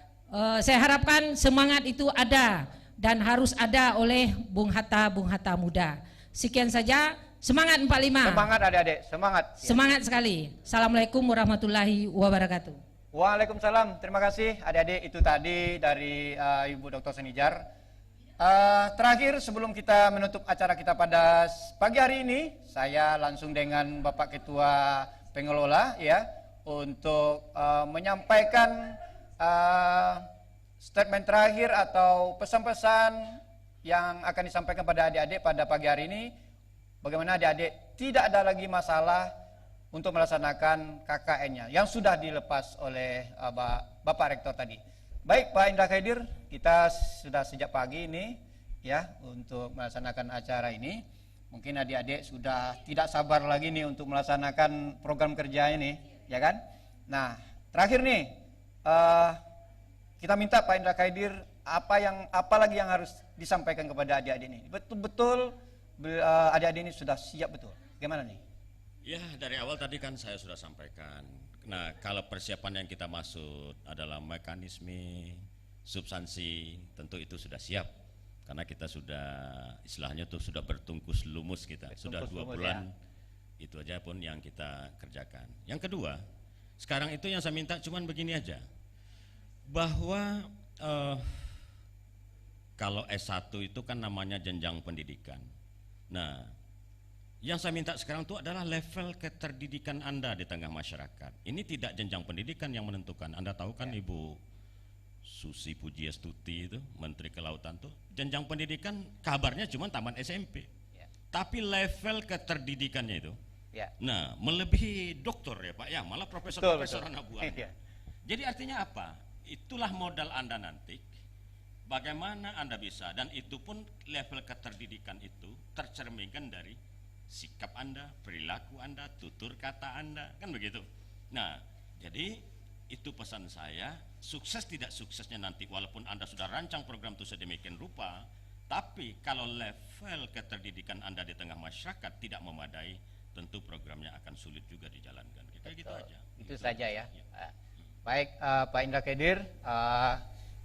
Saya harapkan semangat itu ada dan harus ada oleh Bung Hatta Muda. Sekian saja, semangat 45. Semangat adik-adik, semangat. Semangat sekali. Assalamualaikum warahmatullahi wabarakatuh. Waalaikumsalam, terima kasih adik-adik. Itu tadi dari Ibu Dr. Senijar. Terakhir sebelum kita menutup acara kita pada pagi hari ini, saya langsung dengan Bapak Ketua Pengelola ya untuk menyampaikan statement terakhir atau pesan-pesan yang akan disampaikan pada adik-adik pada pagi hari ini. Bagaimana adik-adik tidak ada lagi masalah untuk melaksanakan KKN-nya yang sudah dilepas oleh Bapak Rektor tadi. Baik Pak Indra Khaidir, kita sudah sejak pagi ini ya untuk melaksanakan acara ini. Mungkin adik-adik sudah tidak sabar lagi nih untuk melaksanakan program kerja ini, ya kan? Nah, terakhir nih kita minta Pak Indra Khaidir apa lagi yang harus disampaikan kepada adik-adik ini. Betul-betul adik-adik ini sudah siap betul. Gimana nih? Ya, dari awal tadi kan saya sudah sampaikan. Nah, kalau persiapan yang kita maksud adalah mekanisme, substansi, tentu itu sudah siap. Karena kita sudah, istilahnya tuh sudah bertungkus lumus kita. Sudah 2 bulan, ya. Itu aja pun yang kita kerjakan. Yang kedua, sekarang itu yang saya minta cuman begini aja. Bahwa kalau S1 itu kan namanya jenjang pendidikan. Nah, yang saya minta sekarang itu adalah level keterdidikan Anda di tengah masyarakat. Ini tidak jenjang pendidikan yang menentukan. Anda tahu kan ya. Ibu Susi Pujiastuti itu, Menteri Kelautan tuh, jenjang pendidikan kabarnya cuma taman SMP. Ya. Tapi level keterdidikannya itu, ya. Nah, melebihi doktor ya Pak, ya malah profesor-profesor anak buahnya. Ya. Jadi artinya apa? Itulah modal Anda nanti. Bagaimana Anda bisa, dan itu pun level keterdidikan itu tercerminkan dari sikap Anda, perilaku Anda, tutur kata Anda, kan begitu. Nah, jadi itu pesan saya, sukses tidak suksesnya nanti, walaupun Anda sudah rancang program itu sedemikian rupa, tapi kalau level keterdidikan Anda di tengah masyarakat tidak memadai, tentu programnya akan sulit juga dijalankan. Kayak gitu aja. Itu saja ya. Baik, Pak Indra Khaidir,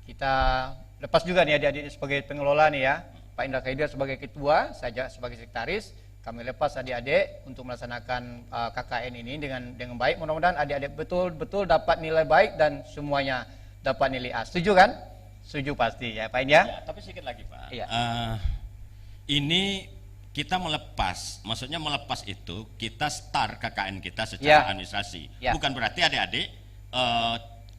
kita lepas juga nih adik-adik sebagai pengelola nih ya. Pak Indra Khaidir sebagai ketua, saya sebagai sekretaris. Kami lepas adik-adik untuk melaksanakan KKN ini dengan baik. Mudah-mudahan adik-adik betul-betul dapat nilai baik dan semuanya dapat nilai A. Setuju kan? Setuju pasti ya Pak Indra? Ya, tapi sedikit lagi Pak. Iya. Ini kita melepas, maksudnya melepas itu kita start KKN kita secara administrasi. Ya. Bukan berarti adik-adik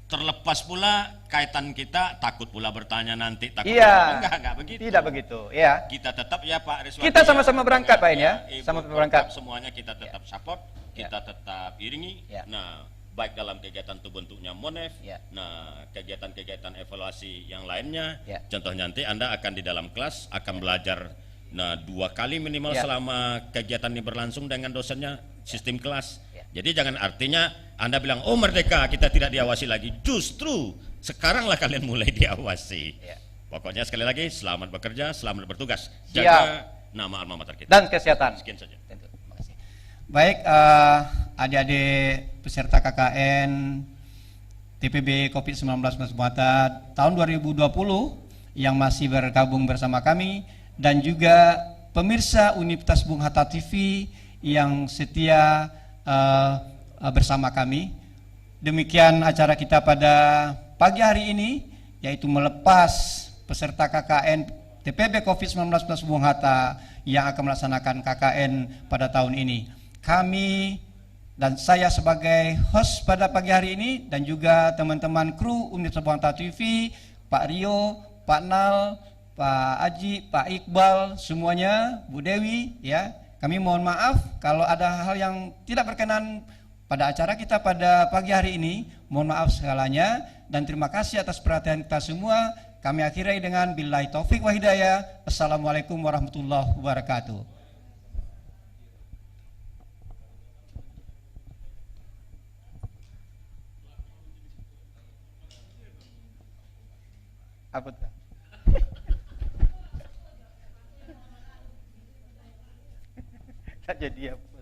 terlepas pula kaitan kita, takut pula bertanya nanti, takut enggak begitu. Tidak begitu, ya. Kita tetap ya Pak Riswati. Kita sama-sama berangkat Pak ya. Sama-sama berangkat. Semuanya kita tetap support, kita tetap iringi. Nah, baik dalam kegiatan itu bentuknya MONEF, nah kegiatan-kegiatan evaluasi yang lainnya. Contohnya nanti Anda akan di dalam kelas akan belajar 2 kali minimal selama kegiatan ini berlangsung dengan dosennya, sistem kelas. Jadi jangan artinya Anda bilang, oh merdeka kita tidak diawasi lagi. Justru sekaranglah kalian mulai diawasi. Pokoknya sekali lagi, selamat bekerja, selamat bertugas. Jaga nama alma mater kita. Dan kesehatan. Sekian saja. Terima kasih. Baik, adik-adik peserta KKN TPB COVID-19 Mata tahun 2020 yang masih bergabung bersama kami, dan juga pemirsa Universitas Bung Hatta TV yang setia bersama kami. Demikian acara kita pada pagi hari ini, yaitu melepas peserta KKN TPB COVID-19 Bung Hatta yang akan melaksanakan KKN pada tahun ini. Kami dan saya sebagai host pada pagi hari ini, dan juga teman-teman kru Universitas Bung Hatta TV, Pak Rio, Pak Nal, Pak Aji, Pak Iqbal, semuanya, Bu Dewi, ya. Kami mohon maaf kalau ada hal yang tidak berkenan pada acara kita pada pagi hari ini. Mohon maaf segalanya, dan terima kasih atas perhatian kita semua. Kami akhiri dengan billahi taufik wa hidayah. Assalamualaikum warahmatullahi wabarakatuh. Apa tuh? Tak jadi apa?